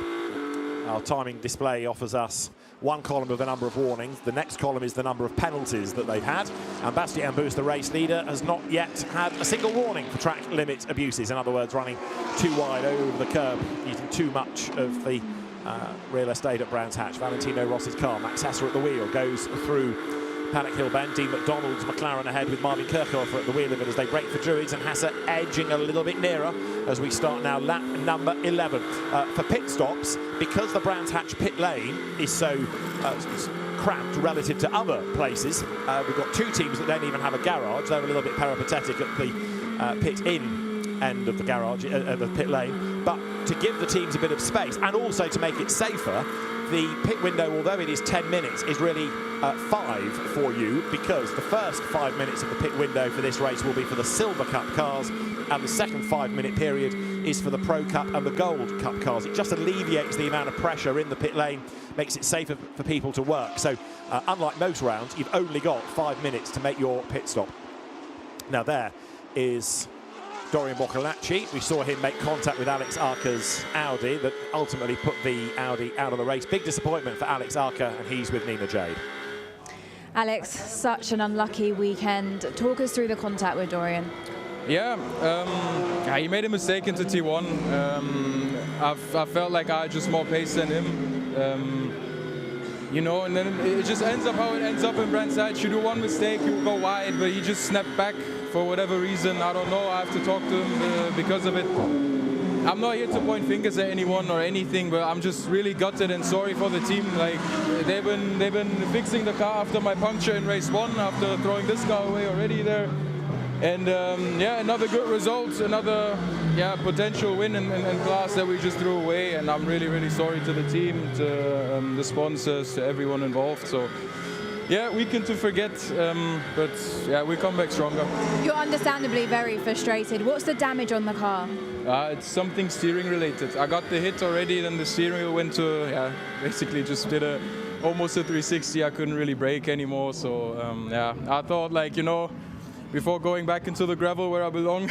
Our timing display offers us one column of the number of warnings. The next column is the number of penalties that they've had. And Bastien Bus, the race leader, has not yet had a single warning for track limit abuses. In other words, running too wide over the curb, using too much of the real estate at Brands Hatch. Valentino Rossi's car, Max Hesse at the wheel, goes through Paddock Hill Bend. Dean McDonald's McLaren ahead with Marvin Kirchhofer at the wheel of it as they break for Druids, and Hesse edging a little bit nearer as we start now lap number 11. For pit stops, because the Brands Hatch pit lane is so cramped relative to other places, we've got 2 teams that don't even have a garage. They're a little bit peripatetic at the pit-in end of the garage, the pit lane, but to give the teams a bit of space and also to make it safer, the pit window, although it is 10 minutes, is really 5 for you, because the first 5 minutes of the pit window for this race will be for the Silver Cup cars, and the second 5-minute period is for the Pro Cup and the Gold Cup cars. It just alleviates the amount of pressure in the pit lane, makes it safer for people to work. So unlike most rounds, you've only got 5 minutes to make your pit stop. Now there is Dorian Boccolacci. We saw him make contact with Alex Arca's Audi that ultimately put the Audi out of the race. Big disappointment for Alex Arca, and he's with Nina Jade. Alex, such an unlucky weekend. Talk us through the contact with Dorian. Yeah, he made a mistake into T1. I felt like I had just more pace than him. You know, and then it just ends up how it ends up in Brands Hatch. You do one mistake, you go wide, but he just snapped back for whatever reason. I don't know. I have to talk to him because of it. I'm not here to point fingers at anyone or anything, but I'm just really gutted and sorry for the team. Like they've been fixing the car after my puncture in race 1, after throwing this car away already there. And yeah, another good result, another potential win in class that we just threw away. And I'm really, really sorry to the team, to the sponsors, to everyone involved. So yeah, weekend to forget, but yeah, we come back stronger. You're understandably very frustrated. What's the damage on the car? It's something steering related. I got the hit already, then the steering wheel went to, basically just did almost a 360. I couldn't really brake anymore. So yeah, I thought, like, you know, before going back into the gravel where I belong.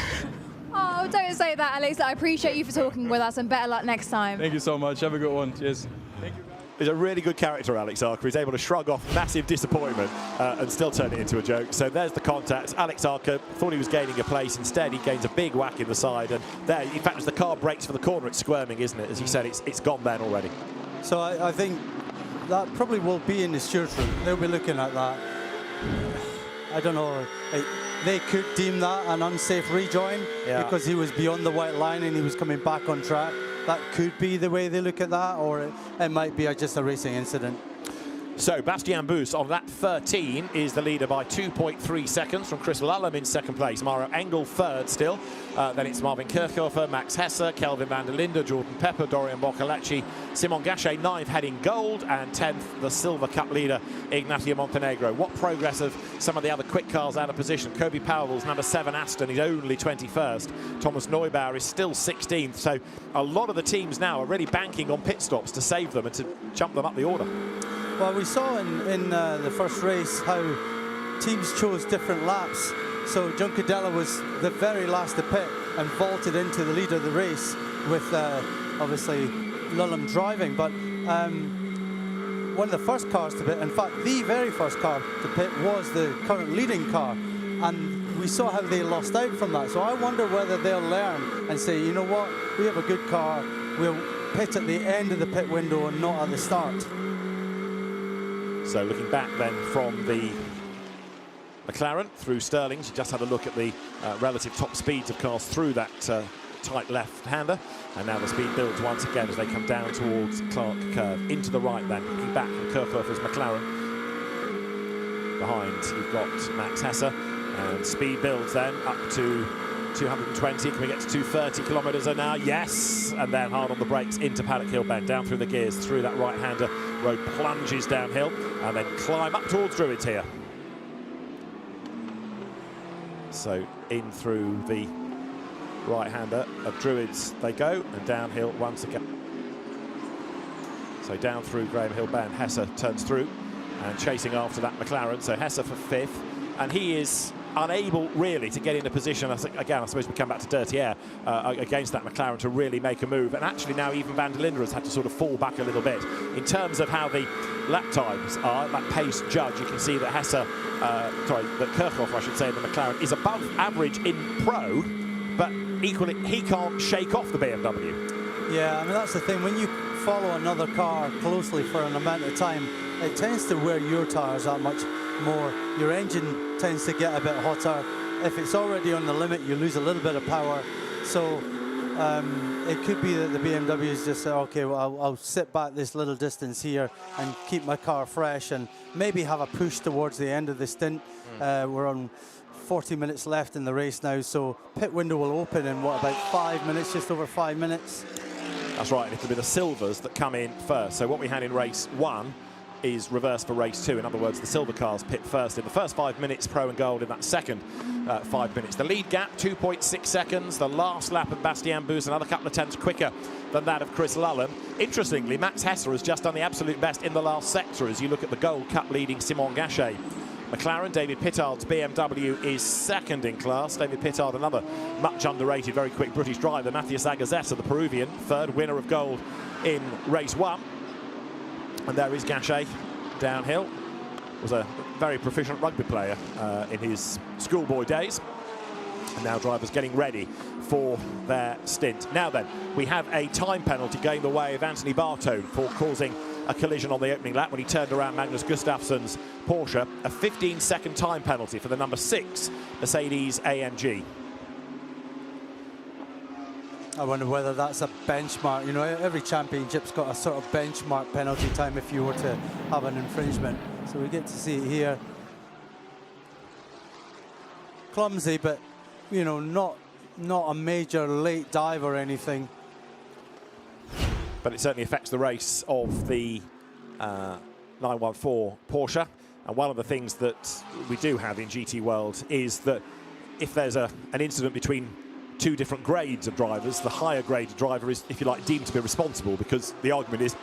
Oh, don't say that, Alex. I appreciate you for talking with us, and better luck next time. Thank you so much. Have a good one. Cheers. Thank you. He's a really good character, Alex Arca. He's able to shrug off massive disappointment and still turn it into a joke. So there's the contact. Alex Arca thought he was gaining a place. Instead, he gains a big whack in the side. And there, in fact, as the car brakes for the corner, it's squirming, isn't it? As you said, it's gone then already. So I think that probably will be in the stewards room. They'll be looking at that. I don't know. they could deem that an unsafe rejoin because he was beyond the white line and he was coming back on track. That could be the way they look at that, or it might be just a racing incident. So Bastien Bus on lap 13 is the leader by 2.3 seconds from Chris Lullum in second place. Maro Engel third still. Then it's Marvin Kirchhofer, Max Hesse, Kelvin van der Linde, Jordan Pepper, Dorian Boccolacci, Simon Gachet ninth heading gold, and 10th the Silver Cup leader Ignacio Montenegro. What progress of some of the other quick cars out of position. Kobe Powell's number 7 Aston, he's only 21st. Thomas Neubauer is still 16th. So a lot of the teams now are really banking on pit stops to save them and to jump them up the order. Well, we saw in the first race how teams chose different laps. So John Cadella was the very last to pit and vaulted into the lead of the race with obviously Lullum driving. But one of the first cars to pit, in fact, the very first car to pit was the current leading car. And we saw how they lost out from that. So I wonder whether they'll learn and say, you know what, we have a good car, we'll pit at the end of the pit window and not at the start. So looking back then from the McLaren through Sterling's, you just had a look at the relative top speeds of cars through that tight left-hander, and now the speed builds once again as they come down towards Clark Curve. Into the right then, looking back from Kirchhofer's McLaren. Behind you've got Max Hesse, and speed builds then up to 220. Can we get to 230 kilometres an hour? Yes, and then hard on the brakes into Paddock Hill Bend, down through the gears, through that right-hander. Road plunges downhill and then climb up towards Druids here. So in through the right-hander of Druids they go, and downhill once again. So down through Graham Hill Bend, Hesse turns through and chasing after that McLaren. So Hesse for 5th, and he is unable really to get into position. Again, I suppose we come back to dirty air against that McLaren to really make a move. And actually now even van der Linde has had to sort of fall back a little bit. In terms of how the lap times are, that pace judge, you can see that that Kirchhofer, I should say, in the McLaren is above average in Pro, but equally he can't shake off the BMW. Yeah, I mean, that's the thing. When you follow another car closely for an amount of time, it tends to wear your tyres that much more. Your engine tends to get a bit hotter. If it's already on the limit, you lose a little bit of power. So it could be that the BMWs just say, okay, well, I'll sit back this little distance here and keep my car fresh and maybe have a push towards the end of the stint. We're on 40 minutes left in the race now, so pit window will open in what, about 5 minutes, just over 5 minutes. That's right, it'll be the silvers that come in first. So what we had in race 1 is reversed for race 2. In other words, the silver cars pit first in the first 5 minutes, Pro and Gold in that second 5 minutes. The lead gap, 2.6 seconds. The last lap of Bastien Bus, another couple of tenths quicker than that of Chris Lullum. Interestingly, Max Hesse has just done the absolute best in the last sector as you look at the Gold Cup leading Simon Gachet. McLaren, David Pittard's BMW is second in class. David Pittard, another much underrated, very quick British driver. Matthias Agazeta, the Peruvian, third winner of gold in race 1. And there is Gachet downhill. Was a very proficient rugby player in his schoolboy days. And now drivers getting ready for their stint. Now then, we have a time penalty going the way of Anthony Bartone for causing a collision on the opening lap when he turned around Magnus Gustafsson's Porsche. A 15-second time penalty for the number 6 Mercedes AMG. I wonder whether that's a benchmark. You know, every championship's got a sort of benchmark penalty time if you were to have an infringement. So we get to see it here. Clumsy, but, you know, not a major late dive or anything. But it certainly affects the race of the 914 Porsche. And one of the things that we do have in GT World is that if there's an incident between 2 different grades of drivers, the higher grade driver is, if you like, deemed to be responsible, because the argument is,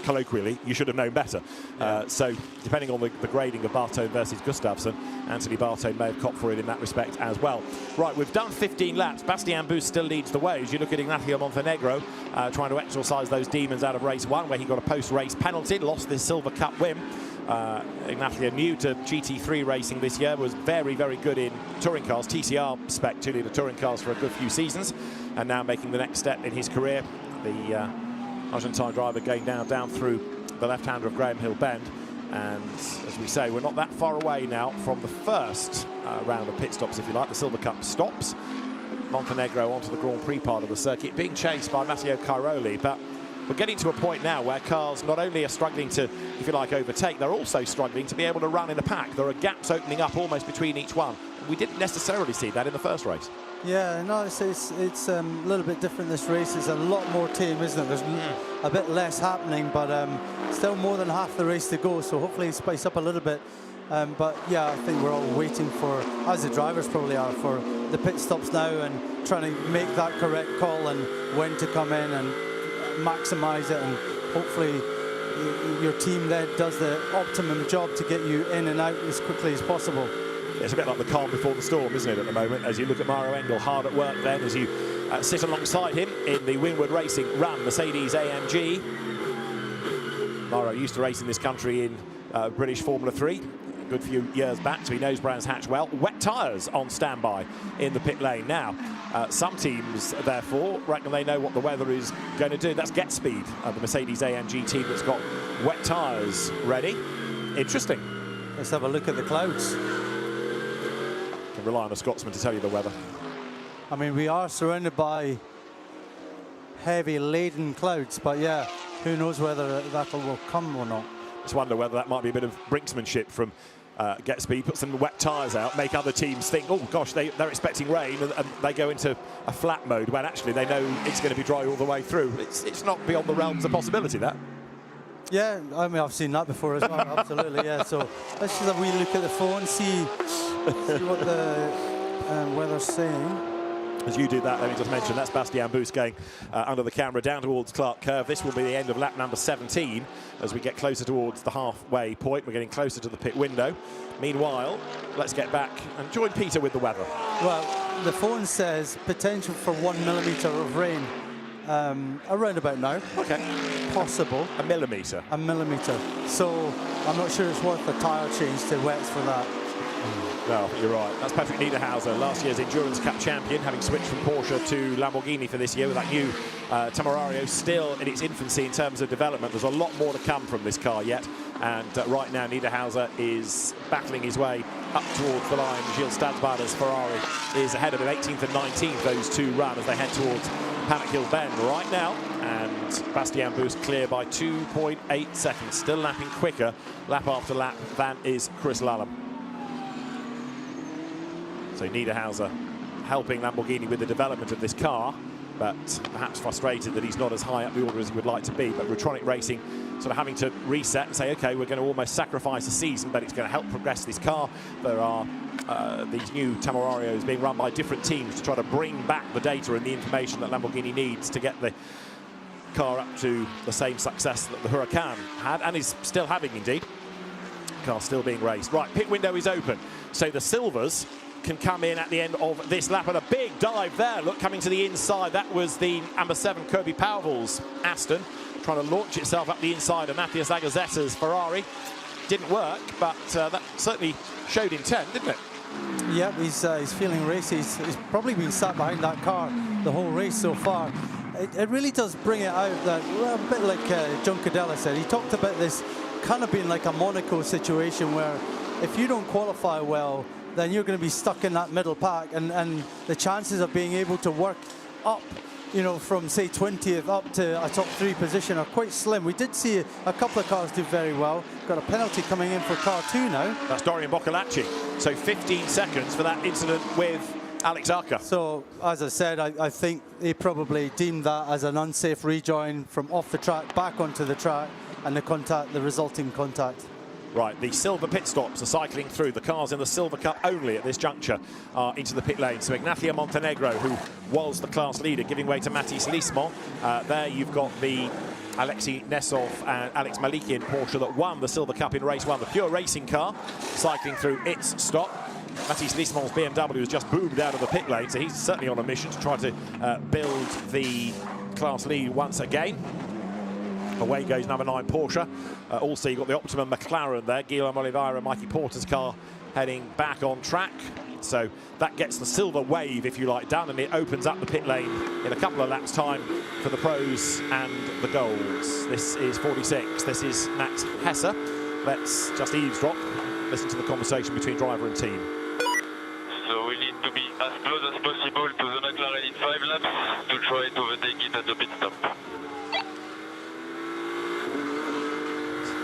colloquially, you should have known better. So depending on the grading of Bartone versus Gustafsson, Anthony Bartone may have copped for it in that respect as well. Right, we've done 15 laps. Bastien Bus still leads the way as you look at Ignacio Montenegro trying to exorcise those demons out of race 1, where he got a post-race penalty, lost this Silver Cup win. Ignacio, new to GT3 racing this year, was very, very good in touring cars, TCR spec 2-litre touring cars for a good few seasons, and now making the next step in his career. The Argentine driver going down through the left-hander of Graham Hill Bend. And as we say, we're not that far away now from the first round of pit stops, if you like. The Silver Cup stops. Montenegro onto the Grand Prix part of the circuit, being chased by Matteo Cairoli. But we're getting to a point now where cars not only are struggling to, if you like, overtake, they're also struggling to be able to run in a pack. There are gaps opening up almost between each one. We didn't necessarily see that in the first race. Yeah, no, it's a little bit different this race. It's a lot more tame, isn't it? There's a bit less happening, but still more than half the race to go, so hopefully spice up a little bit. But yeah, I think we're all waiting for, as the drivers probably are, for the pit stops now and trying to make that correct call and when to come in and maximise it, and hopefully your team then does the optimum job to get you in and out as quickly as possible. It's a bit like the calm before the storm, isn't it, at the moment, as you look at Mario Engel hard at work then, as you sit alongside him in the Winward Racing Run Mercedes AMG. Mario used to race in this country in British Formula 3 a good few years back, so he knows Brands Hatch well. Wet tyres on standby in the pit lane. Now, some teams, therefore, reckon they know what the weather is going to do. That's Get Speed, the Mercedes AMG team that's got wet tyres ready. Interesting. Let's have a look at the clouds. Can rely on a Scotsman to tell you the weather. I mean, we are surrounded by heavy laden clouds, but yeah, who knows whether that will come or not. Just wonder whether that might be a bit of brinksmanship from Get Speed, put some wet tyres out, make other teams think, oh gosh, they're expecting rain, and they go into a flat mode when actually they know it's going to be dry all the way through. It's not beyond the realms of possibility, that. Yeah, I mean, I've seen that before as well, absolutely, yeah. So let's just have a wee look at the phone, see what the weather's saying. As you do that, let me just mention that's Bastien Bus going under the camera down towards Clark Curve. This will be the end of lap number 17 as we get closer towards the halfway point. We're getting closer to the pit window. Meanwhile, let's get back and join Peter with the weather. Well, the phone says potential for 1 millimetre of rain around about now. Okay. Possible. A millimetre. A millimetre. So I'm not sure it's worth a tyre change to wets for that. No, you're right. That's Patrick Niederhauser, last year's Endurance Cup champion, having switched from Porsche to Lamborghini for this year with that new Temerario still in its infancy in terms of development. There's a lot more to come from this car yet. And right now, Niederhauser is battling his way up towards the line. Gilles Stadsbader's Ferrari is ahead of him, 18th and 19th, those two run as they head towards Paddock Hill Bend right now. And Bastien Bus clear by 2.8 seconds, still lapping quicker lap after lap than is Chris Lallam. So Niederhauser helping Lamborghini with the development of this car, but perhaps frustrated that he's not as high up the order as he would like to be. But Rotronic Racing sort of having to reset and say, OK, we're going to almost sacrifice a season, but it's going to help progress this car. There are these new Temerarios being run by different teams to try to bring back the data and the information that Lamborghini needs to get the car up to the same success that the Huracan had, and is still having indeed. Car still being raced. Right, pit window is open. So the Silvers can come in at the end of this lap, and a big dive there. Look, coming to the inside, that was the number 7 Kirby Powell's Aston trying to launch itself up the inside of Matthias Agazetta's Ferrari. Didn't work, but that certainly showed intent, didn't it? Yeah, he's feeling racy. He's probably been sat behind that car the whole race so far. It really does bring it out that, well, a bit like John Cadella said, he talked about this kind of being like a Monaco situation where if you don't qualify well, then you're going to be stuck in that middle pack, and the chances of being able to work up, you know, from say 20th up to a top 3 position are quite slim. We did see a couple of cars do very well. Got a penalty coming in for car 2 now. That's Dorian Boccolacci. So 15 seconds for that incident with Alex Arca. So, as I said, I think they probably deemed that as an unsafe rejoin from off the track back onto the track, and the resulting contact. Right, the silver pit stops are cycling through. The cars in the Silver Cup only at this juncture are into the pit lane. So Ignacio Montenegro, who was the class leader, giving way to Mathis Lismont. There you've got the Alexei Nesov and Alex Malikian Porsche that won the Silver Cup in race 1, the pure racing car, cycling through its stop. Mathis Lismont's BMW has just boomed out of the pit lane, so he's certainly on a mission to try to build the class lead once again. Away goes number 9 Porsche. Also, you've got the Optimum McLaren there. Guillaume Oliveira and Mikey Porter's car heading back on track. So that gets the silver wave, if you like, done, and it opens up the pit lane in a couple of laps' time for the pros and the golds. This is 46. This is Max Hesse, let's just eavesdrop, listen to the conversation between driver and team. So we need to be as close as possible to the McLaren in 5 laps to try to overtake it at the pit stop.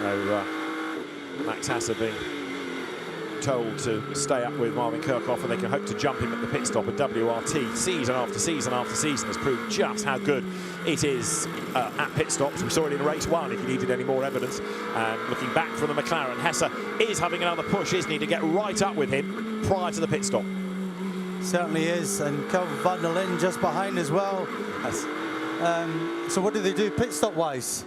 So Max Hasser being told to stay up with Marvin Kirchhoff, and they can hope to jump him at the pit stop. And WRT, season after season after season, has proved just how good it is at pit stops. We saw it in race 1 if you needed any more evidence. And looking back from the McLaren, Hesser is having another push, isn't he, to get right up with him prior to the pit stop. Certainly is, and Kelvin van der Linde just behind as well. Yes. So what do they do pit stop wise?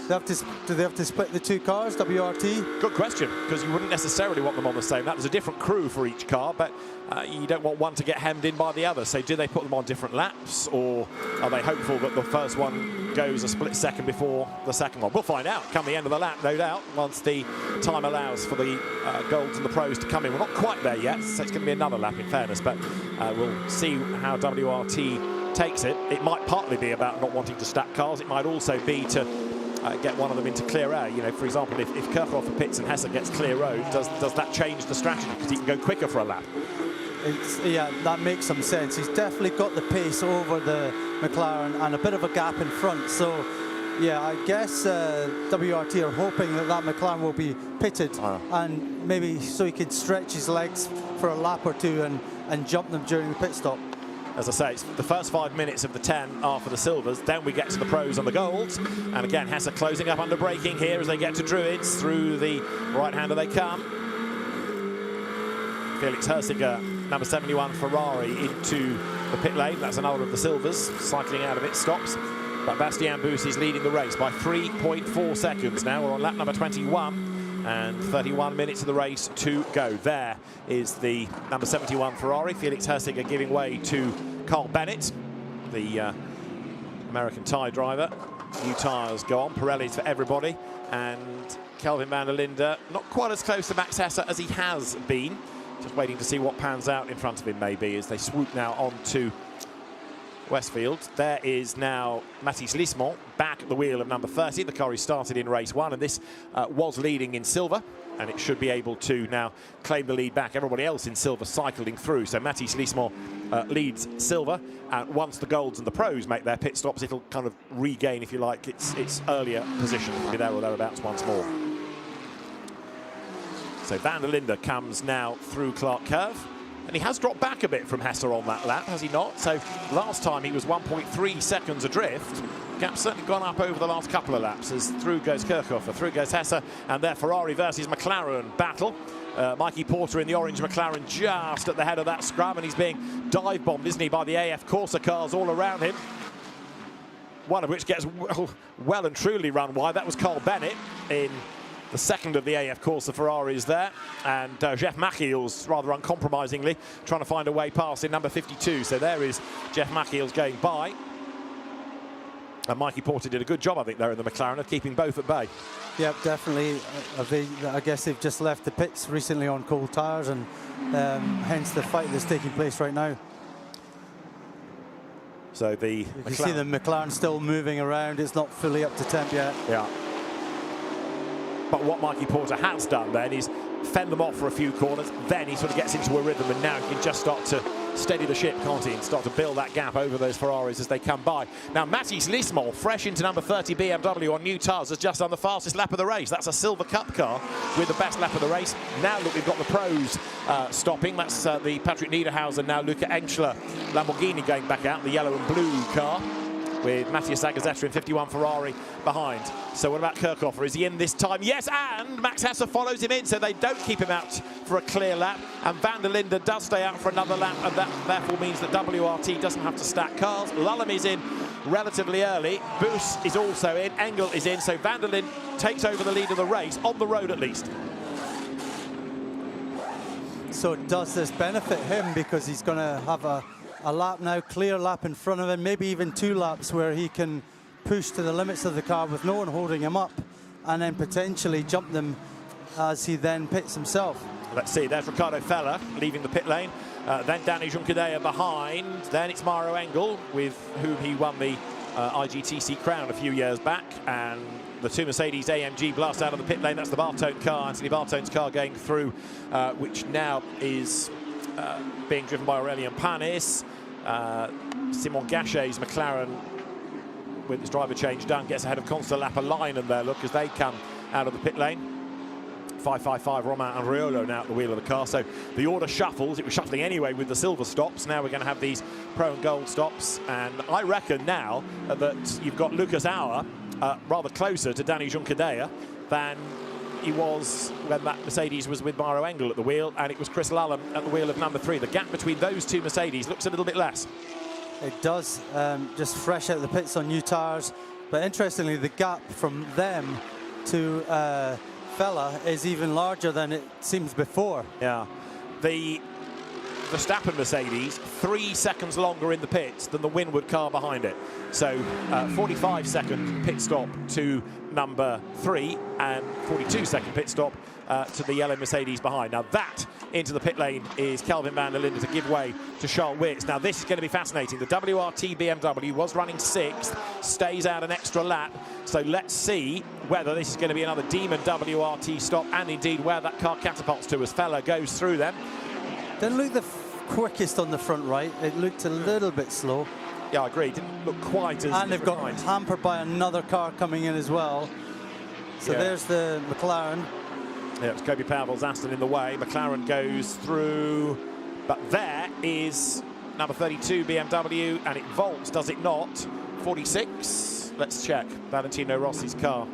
Do they have to split the two cars, WRT? Good question, because you wouldn't necessarily want them on the same lap. There's a different crew for each car, but you don't want one to get hemmed in by the other. So do they put them on different laps, or are they hopeful that the first one goes a split second before the second one? We'll find out come the end of the lap, no doubt, once the time allows for the golds and the pros to come in. We're not quite there yet, so it's going to be another lap in fairness, but we'll see how WRT takes it. It might partly be about not wanting to stack cars. It might also be to get one of them into clear air. You know, for example, if Kirchhoff pits and Hesser gets clear road, does that change the strategy because he can go quicker for a lap? Yeah, that makes some sense. He's definitely got the pace over the McLaren and a bit of a gap in front. So, yeah, I guess WRT are hoping that McLaren will be pitted and maybe so he could stretch his legs for a lap or two and jump them during the pit stop. As I say, it's the first 5 minutes of the 10 are for the silvers. Then we get to the pros and the golds. And again, Hesser closing up under braking here as they get to Druids. Through the right-hander they come. Felix Hersiger, number 71 Ferrari, into the pit lane. That's another of the silvers cycling out of it, stops. But Bastien Bus is leading the race by 3.4 seconds now. We're on lap number 21. And 31 minutes of the race to go. There is the number 71 Ferrari. Felix Hersiger giving way to Carl Bennett, the American tyre driver. New tyres go on, Pirellis for everybody. And Kelvin van der Linde not quite as close to Max Hesser as he has been. Just waiting to see what pans out in front of him maybe as they swoop now onto Westfield. There is now Mathis Lismont back at the wheel of number 30. The car he started in race 1, and this was leading in silver, and it should be able to now claim the lead back. Everybody else in silver cycling through. So Mathis Lismont leads silver, and once the golds and the pros make their pit stops, it'll kind of regain, if you like, its earlier position. It'll be there or thereabouts once more. So van der Linde comes now through Clark Curve. And he has dropped back a bit from Hesser on that lap, has he not? So last time he was 1.3 seconds adrift. Gap's certainly gone up over the last couple of laps as through goes Kirchhoff, through goes Hesser, and their Ferrari versus McLaren battle. Mikey Porter in the orange McLaren just at the head of that scrum, and he's being dive-bombed, isn't he, by the AF Corsa cars all around him. One of which gets well and truly run wide. That was Carl Bennett in the second of the AF Corsa Ferraris there, and Jeff Machiels rather uncompromisingly trying to find a way past in number 52. So there is Jeff Machiels going by, and Mikey Porter did a good job, I think, there in the McLaren of keeping both at bay. Yep, definitely. I guess they've just left the pits recently on cold tyres, and hence the fight that's taking place right now. So you can see the McLaren still moving around. It's not fully up to temp yet. Yeah. But what Mikey Porter has done then is fend them off for a few corners, then he sort of gets into a rhythm, and now he can just start to steady the ship, can't he, and start to build that gap over those Ferraris as they come by. Now, Mathis Lismont, fresh into number 30 BMW on new tyres, has just done the fastest lap of the race. That's a Silver Cup car with the best lap of the race. Now, look, we've got the pros stopping. That's the Patrick Niederhausen, now Luca Enschler Lamborghini going back out, the yellow and blue car, with Matthias Agazeta in 51 Ferrari behind. So what about Kirchhoff? Is he in this time? Yes, and Max Hesser follows him in, so they don't keep him out for a clear lap. And van der Linde does stay out for another lap, and that therefore means that WRT doesn't have to stack cars. Lullum is in relatively early. Bus is also in. Engel is in. So van der Linde takes over the lead of the race, on the road at least. So does this benefit him, because he's going to have a lap now, clear lap in front of him, maybe even 2 laps where he can push to the limits of the car with no one holding him up, and then potentially jump them as he then pits himself. Let's see, there's Ricardo Feller leaving the pit lane. Then Danny Juncadella behind. Then it's Mauro Engel, with whom he won the IGTC crown a few years back, and the two Mercedes AMG blast out of the pit lane. That's the Bartone car, Anthony Bartone's car going through, which now is being driven by Aurelien Panis. Simon Gachet's McLaren, with his driver change done, gets ahead of Constant Lapalainen there, look, as they come out of the pit lane. 555 Romain Andriolo now at the wheel of the car. So the order shuffles. It was shuffling anyway with the silver stops. Now we're going to have these pro and gold stops. And I reckon now that you've got Lucas Auer rather closer to Danny Juncadella than he was when that Mercedes was with Maro Engel at the wheel, and it was Chris Lallam at the wheel of number 3. The gap between those two Mercedes looks a little bit less. It does, just fresh out of the pits on new tyres. But interestingly, the gap from them to Fella is even larger than it seems before. Yeah. The Verstappen Mercedes, 3 seconds longer in the pits than the Winward car behind it. So 45-second pit stop to number 3 and 42-second pit stop to the yellow Mercedes behind. Now that into the pit lane is Kelvin van der Linde to give way to Charles Weerts. Now this is going to be fascinating. The WRT BMW was running 6th, stays out an extra lap. So let's see whether this is going to be another Demon WRT stop, and indeed where that car catapults to as Fella goes through them. Didn't look the quickest on the front right. It looked a little bit slow. Yeah, I agree. Didn't look quite as... And they've got hampered by another car coming in as well. So there's the McLaren. Yeah, it's Kobe Pavel's Aston in the way. McLaren goes through, but there is number 32 BMW, and it vaults, does it not? 46. Let's check. Valentino Rossi's car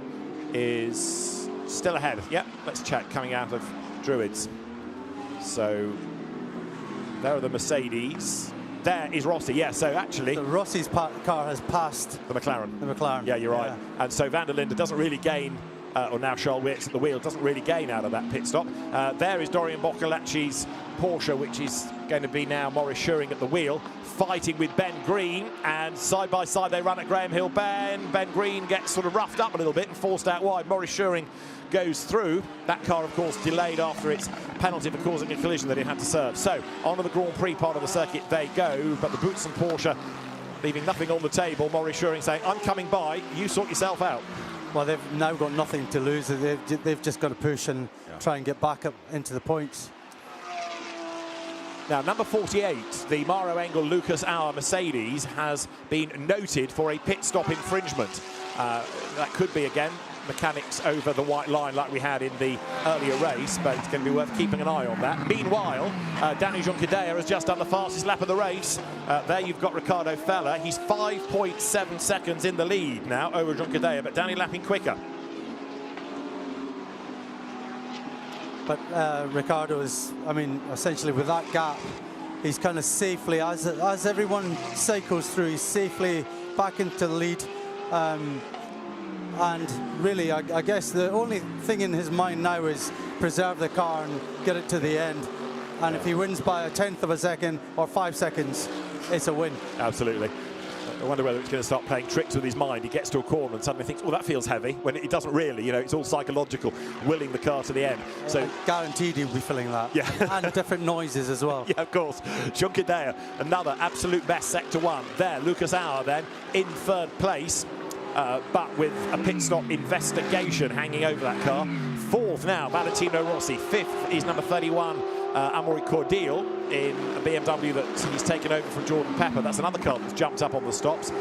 is still ahead. Yep, let's check. Coming out of Druids. So there are the Mercedes. There is Rossi. Yeah, so actually... So Rossi's car has passed... The McLaren. The McLaren. Yeah, you're right. And so van der Linde doesn't really gain... or now Charles Weerts at the wheel, doesn't really gain out of that pit stop. There is Dorian Boccolacci's Porsche, which is going to be now Maurice Schuring at the wheel, fighting with Ben Green, and side by side they run at Graham Hill. Ben Green gets sort of roughed up a little bit and forced out wide. Maurice Schuring goes through. That car, of course, delayed after its penalty for causing a collision that it had to serve. So, onto the Grand Prix part of the circuit they go, but the Boutsen Porsche leaving nothing on the table. Maurice Schuring saying, I'm coming by, you sort yourself out. Well, they've now got nothing to lose. They've just got to push and try and get back up into the points. Now, number 48, the Maro Engel Lucas Auer Mercedes, has been noted for a pit stop infringement. That could be, again, mechanics over the white line like we had in the earlier race, but it's going to be worth keeping an eye on that. Meanwhile, Danny Juncadella has just done the fastest lap of the race. There you've got Ricardo Fella. He's 5.7 seconds in the lead now over Juncadella, but Danny lapping quicker. But Ricardo is, I mean, essentially with that gap, he's kind of safely, as everyone cycles through, he's safely back into the lead. And really, I guess the only thing in his mind now is preserve the car and get it to the end. And if he wins by 1/10 of a second or 5 seconds, it's a win. Absolutely. I wonder whether it's going to start playing tricks with his mind. He gets to a corner and suddenly thinks, oh, that feels heavy, when it doesn't really. You know, it's all psychological, willing the car to the end. So guaranteed he'll be feeling that. Yeah. And different noises as well. Yeah, of course. Juncadella, another absolute best sector 1. There, Lucas Auer then in 3rd place. But with a pit stop investigation hanging over that car. 4th now, Valentino Rossi. 5th is number 31, Amaury Cordial, in a BMW that he's taken over from Jordan Pepper. That's another car that's jumped up on the stops.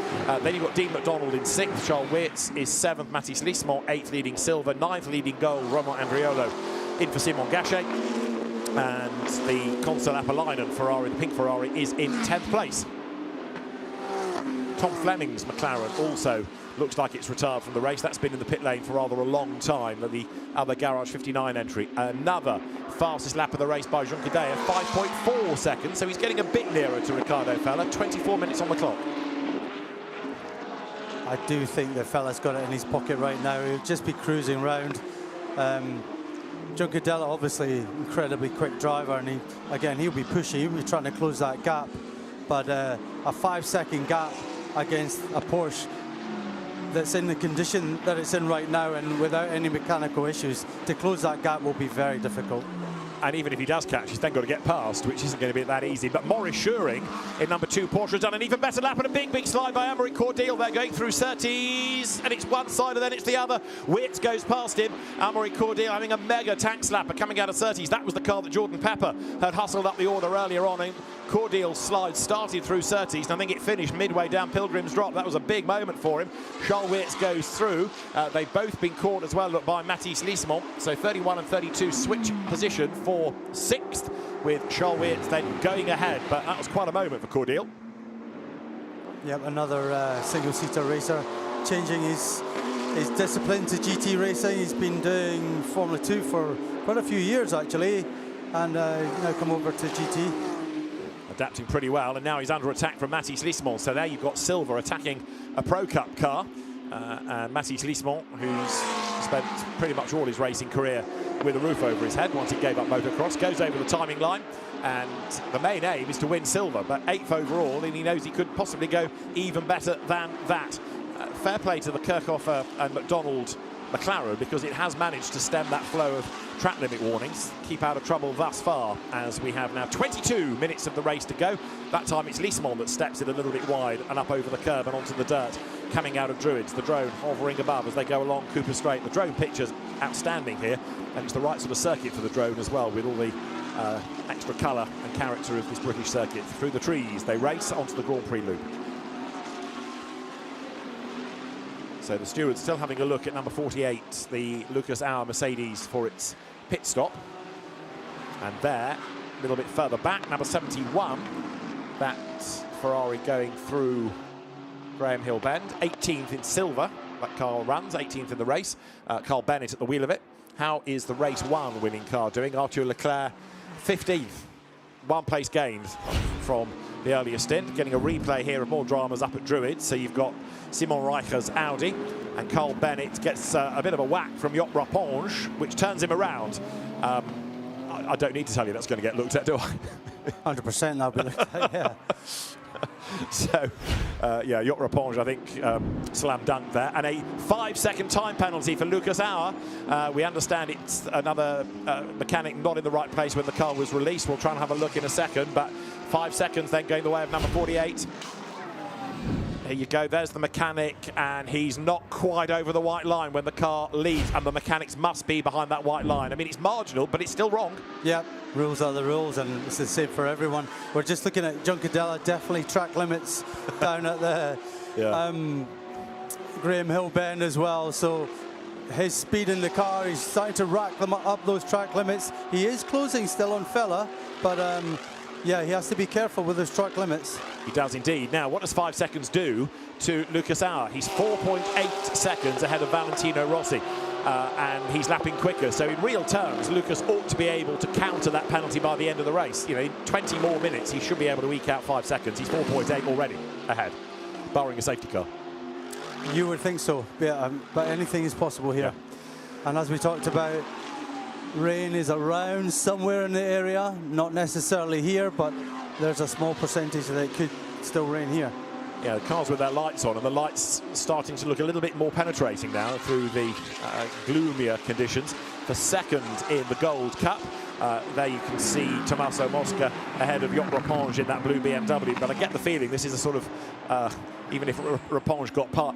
Then you've got Dean McDonald in 6th. Charles Weerts is 7th. Mathis Lismont, 8th, leading silver. 9th, leading gold. Romain Andriolo in for Simon Gachet. And the Constant Lapalainen Ferrari, the pink Ferrari, is in 10th place. Tom Fleming's McLaren also looks like it's retired from the race. That's been in the pit lane for rather a long time. The other Garage 59 entry. Another fastest lap of the race by Juncadella, 5.4 seconds. So he's getting a bit nearer to Ricardo Fella. 24 minutes on the clock. I do think that Fella's got it in his pocket right now. He'll just be cruising around. Juncadella, obviously, incredibly quick driver, and he'll be pushy. He'll be trying to close that gap. But a 5-second gap against a Porsche that's in the condition that it's in right now and without any mechanical issues, to close that gap will be very difficult. And even if he does catch, he's then got to get past, which isn't going to be that easy. But Maurice Schuring in number 2 Porsche has done an even better lap, and a big slide by Amaury Cordial. They're going through Surtees, and it's one side and then it's the other. Wirtz goes past him. Amaury Cordial having a mega tank slapper coming out of Surtees. That was the car that Jordan Pepper had hustled up the order earlier on. And Cordial's slide started through Surtees, and I think it finished midway down Pilgrim's Drop. That was a big moment for him. Charles Wirtz goes through. They've both been caught as well by Mathis Lismont. So 31 and 32 switch position for 6th, with Charles Wirtz then going ahead. But that was quite a moment for Cordial. Yep, another single-seater racer, changing his discipline to GT racing. He's been doing Formula 2 for quite a few years, actually, and now come over to GT. Adapting pretty well, and now he's under attack from Mathis Lismont. So there you've got Silver attacking a Pro Cup car, and Mathis Lismont, who's spent pretty much all his racing career with a roof over his head once he gave up motocross, goes over the timing line, and the main aim is to win silver, but 8th overall, and he knows he could possibly go even better than that. Fair play to the Kirchhofer and McDonald McLaren, because it has managed to stem that flow of track limit warnings, keep out of trouble thus far, as we have now 22 minutes of the race to go. That time it's Lismont that steps it a little bit wide and up over the curb and onto the dirt, coming out of Druids. The drone hovering above as they go along Cooper Straight. The drone picture's outstanding here, and it's the right sort of circuit for the drone as well, with all the extra colour and character of this British circuit. Through the trees they race onto the Grand Prix loop. So the stewards still having a look at number 48, the Lucas Auer Mercedes, for its pit stop. And there, a little bit further back, number 71, that Ferrari going through Graham Hill Bend. 18th in silver, that car runs, 18th in the race. Carl Bennett at the wheel of it. How is the race 1 winning car doing? Arthur Leclerc, 15th. 1 place gained from the earlier stint. Getting a replay here of more dramas up at Druids. So you've got Simon Reicher's Audi, and Carl Bennett gets a bit of a whack from Jock Raponge, which turns him around. I don't need to tell you that's going to get looked at, do I? 100% that'll be looked at, yeah. So, yeah, Jock Raponge, I think, slam dunk there. And a 5-second time penalty for Lucas Auer. We understand it's another mechanic not in the right place when the car was released. We'll try and have a look in a second, but 5 seconds then going the way of number 48. Here you go, there's the mechanic, and he's not quite over the white line when the car leaves, and the mechanics must be behind that white line. I mean, it's marginal, but it's still wrong. Yeah, rules are the rules, and it's the same for everyone. We're just looking at Juncadella, definitely track limits down at the Graham Hill Bend as well. So his speed in the car, he's starting to rack them up those track limits. He is closing still on Fella, but yeah, he has to be careful with those track limits. He does indeed. Now, what does 5 seconds do to Lucas Auer? He's 4.8 seconds ahead of Valentino Rossi, and he's lapping quicker. So in real terms, Lucas ought to be able to counter that penalty by the end of the race. You know, in 20 more minutes, he should be able to eke out 5 seconds. He's 4.8 already ahead, barring a safety car. You would think so, yeah, but anything is possible here. Yeah. And as we talked about, rain is around somewhere in the area, not necessarily here, but there's a small percentage that it could still rain here. Yeah, the cars with their lights on, and the lights starting to look a little bit more penetrating now through the gloomier conditions. For 2nd in the Gold Cup. There you can see Tommaso Mosca ahead of Jock Raponge in that blue BMW, but I get the feeling this is a sort of, even if Raponge got by,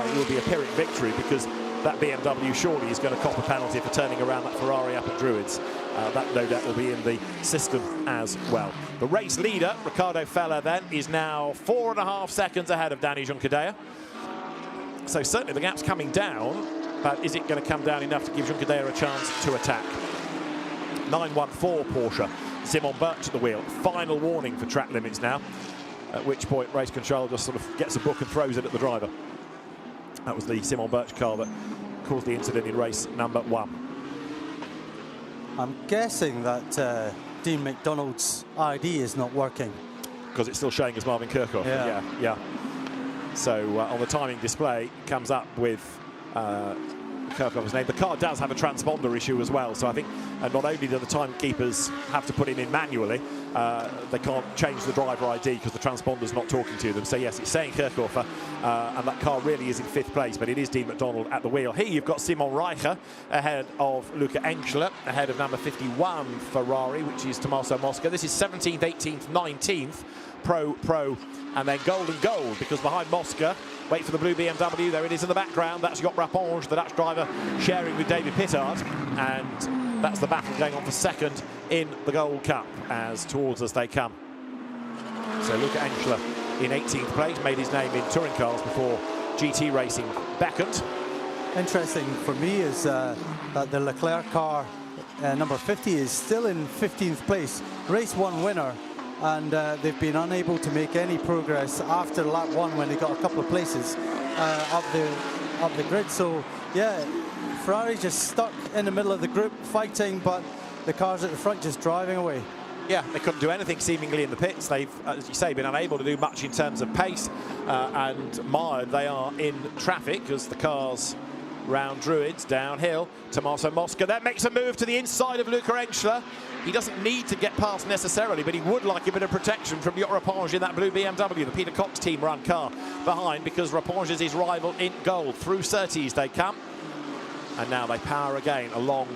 it will be a Pyrrhic victory, because that BMW surely is going to cop a penalty for turning around that Ferrari up at Druids. That no doubt will be in the system as well. The race leader, Ricardo Fella, then, is now 4.5 seconds ahead of Danny Juncadella. So certainly the gap's coming down, but is it going to come down enough to give Juncadella a chance to attack? 914 Porsche, Simon Birch at the wheel. Final warning for track limits now, at which point race control just sort of gets a book and throws it at the driver. That was the Simon Birch car that caused the incident in race number 1. I'm guessing that Dean McDonald's ID is not working. Because it's still showing as Marvin Kirchhoff. Yeah. So on the timing display, comes up with Ricardo Kirchhoff is named. The car does have a transponder issue as well, so I think not only do the timekeepers have to put him in manually, they can't change the driver ID because the transponder's not talking to them. So yes, it's saying Kirchhoff, and that car really is in 5th place, but it is Dean McDonald at the wheel. Here you've got Simon Reicher ahead of Luca Engschler, ahead of number 51 Ferrari, which is Tommaso Mosca. This is 17th, 18th, 19th, Pro, and then gold, because behind Mosca, wait for the blue BMW, there it is in the background, that's Joop Raponge, the Dutch driver, sharing with David Pittard, and that's the battle going on for second in the Gold Cup as towards us they come. So Luca Engschler in 18th place, made his name in touring cars before GT racing beckoned. Interesting for me is that the Leclerc car, number 50, is still in 15th place, race 1 winner, and they've been unable to make any progress after lap 1 when they got a couple of places up the grid. So yeah, Ferrari just stuck in the middle of the group fighting, but the cars at the front just driving away. Yeah, they couldn't do anything seemingly in the pits. They've, as you say, been unable to do much in terms of pace, and mired they are in traffic as the cars round Druids downhill. Tommaso Mosca then makes a move to the inside of Luca Engschler. He doesn't need to get past necessarily, but he would like a bit of protection from Joop Raponge in that blue BMW, the Peter Cox team run car behind, because Raponge is his rival in gold. Through Surtees they come, and now they power again along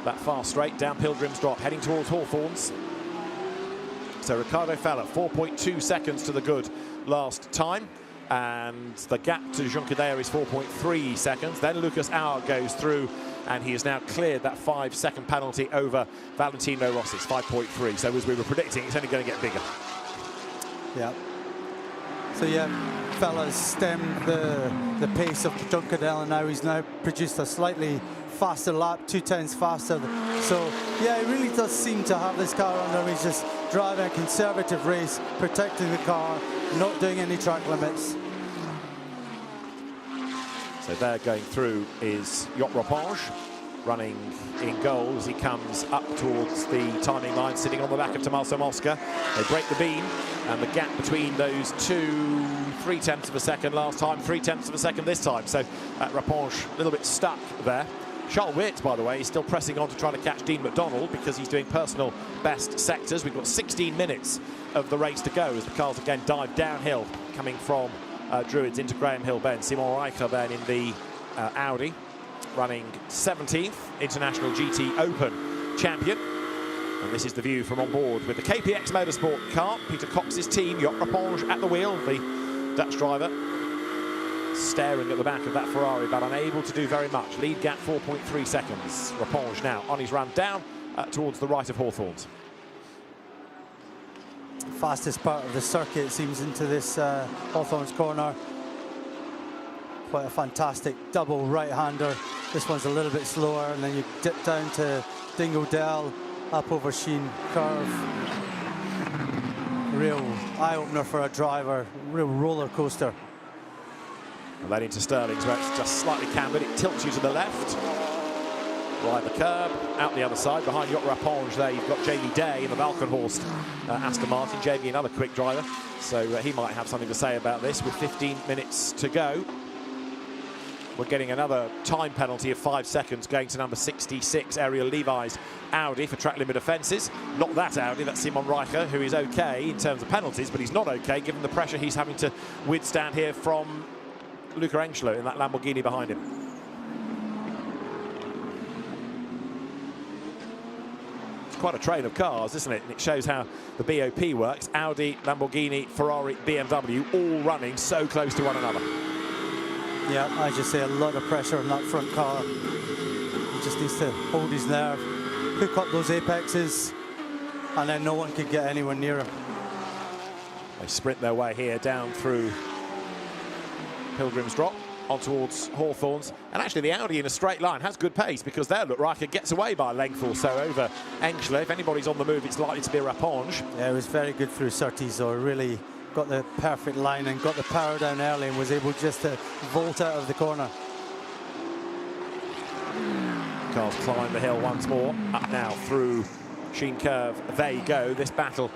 that far straight down Pilgrim's Drop, heading towards Hawthorns. So Ricardo Feller, 4.2 seconds to the good last time, and the gap to Junqueira is 4.3 seconds. Then Lucas Auer goes through, and he has now cleared that 5-second penalty over Valentino Rossi. It's 5.3. So as we were predicting, it's only going to get bigger. Yeah. So yeah, Fella's stemmed the pace of Junqueira, and now he's produced a slightly faster lap, 2/10 faster. So yeah, he really does seem to have this car under him. He's just driving a conservative race, protecting the car, not doing any track limits. So there going through is Joop Raponge, running in goal as he comes up towards the timing line, sitting on the back of Tommaso Mosca. They break the beam, and the gap between those two, 3/10 of a second last time, 3/10 of a second this time. So Raponge a little bit stuck there. Charles Witt, by the way, is still pressing on to try to catch Dean McDonald because he's doing personal best sectors. We've got 16 minutes of the race to go as the cars again dive downhill, coming from Druids into Graham Hill Bend. Simon Reicher then in the Audi, running 17th, International GT Open champion. And this is the view from on board with the KPX Motorsport car. Peter Cox's team, Joop Raponge at the wheel, the Dutch driver, staring at the back of that Ferrari, but unable to do very much. Lead gap 4.3 seconds. Raponge now on his run down towards the right of Hawthorns. Fastest part of the circuit, it seems, into this Hawthorns corner. Quite a fantastic double right-hander. This one's a little bit slower, and then you dip down to Dingle Dell, up over Sheen Curve. Real eye-opener for a driver, real roller coaster. And then into Sterling's where it's just slightly cambered. It tilts you to the left. Ride the curb, out the other side. Behind Joop Raponge there, you've got Jamie Day in the Valkenhorst Aston Martin. Jamie, another quick driver, so he might have something to say about this with 15 minutes to go. We're getting another time penalty of 5 seconds going to number 66, Ariel Levi's Audi for track limit offences. Not that Audi, that's Simon Reicher, who is okay in terms of penalties, but he's not okay given the pressure he's having to withstand here from Luca Engschler in that Lamborghini behind him. It's quite a train of cars, isn't it? And it shows how the BOP works. Audi, Lamborghini, Ferrari, BMW, all running so close to one another. Yeah, I just say a lot of pressure on that front car. He just needs to hold his nerve, hook up those apexes, and then no one could get anywhere near him. They sprint their way here down through Pilgrim's Drop on towards Hawthorns, and actually the Audi in a straight line has good pace because there look Reicher gets away by a length or so over Engschler. If anybody's on the move, it's likely to be Raponge. Yeah, it was very good through Surtees, though. Really got the perfect line and got the power down early and was able just to volt out of the corner. Cars climb the hill once more, up now through Sheen Curve. There you go. This battle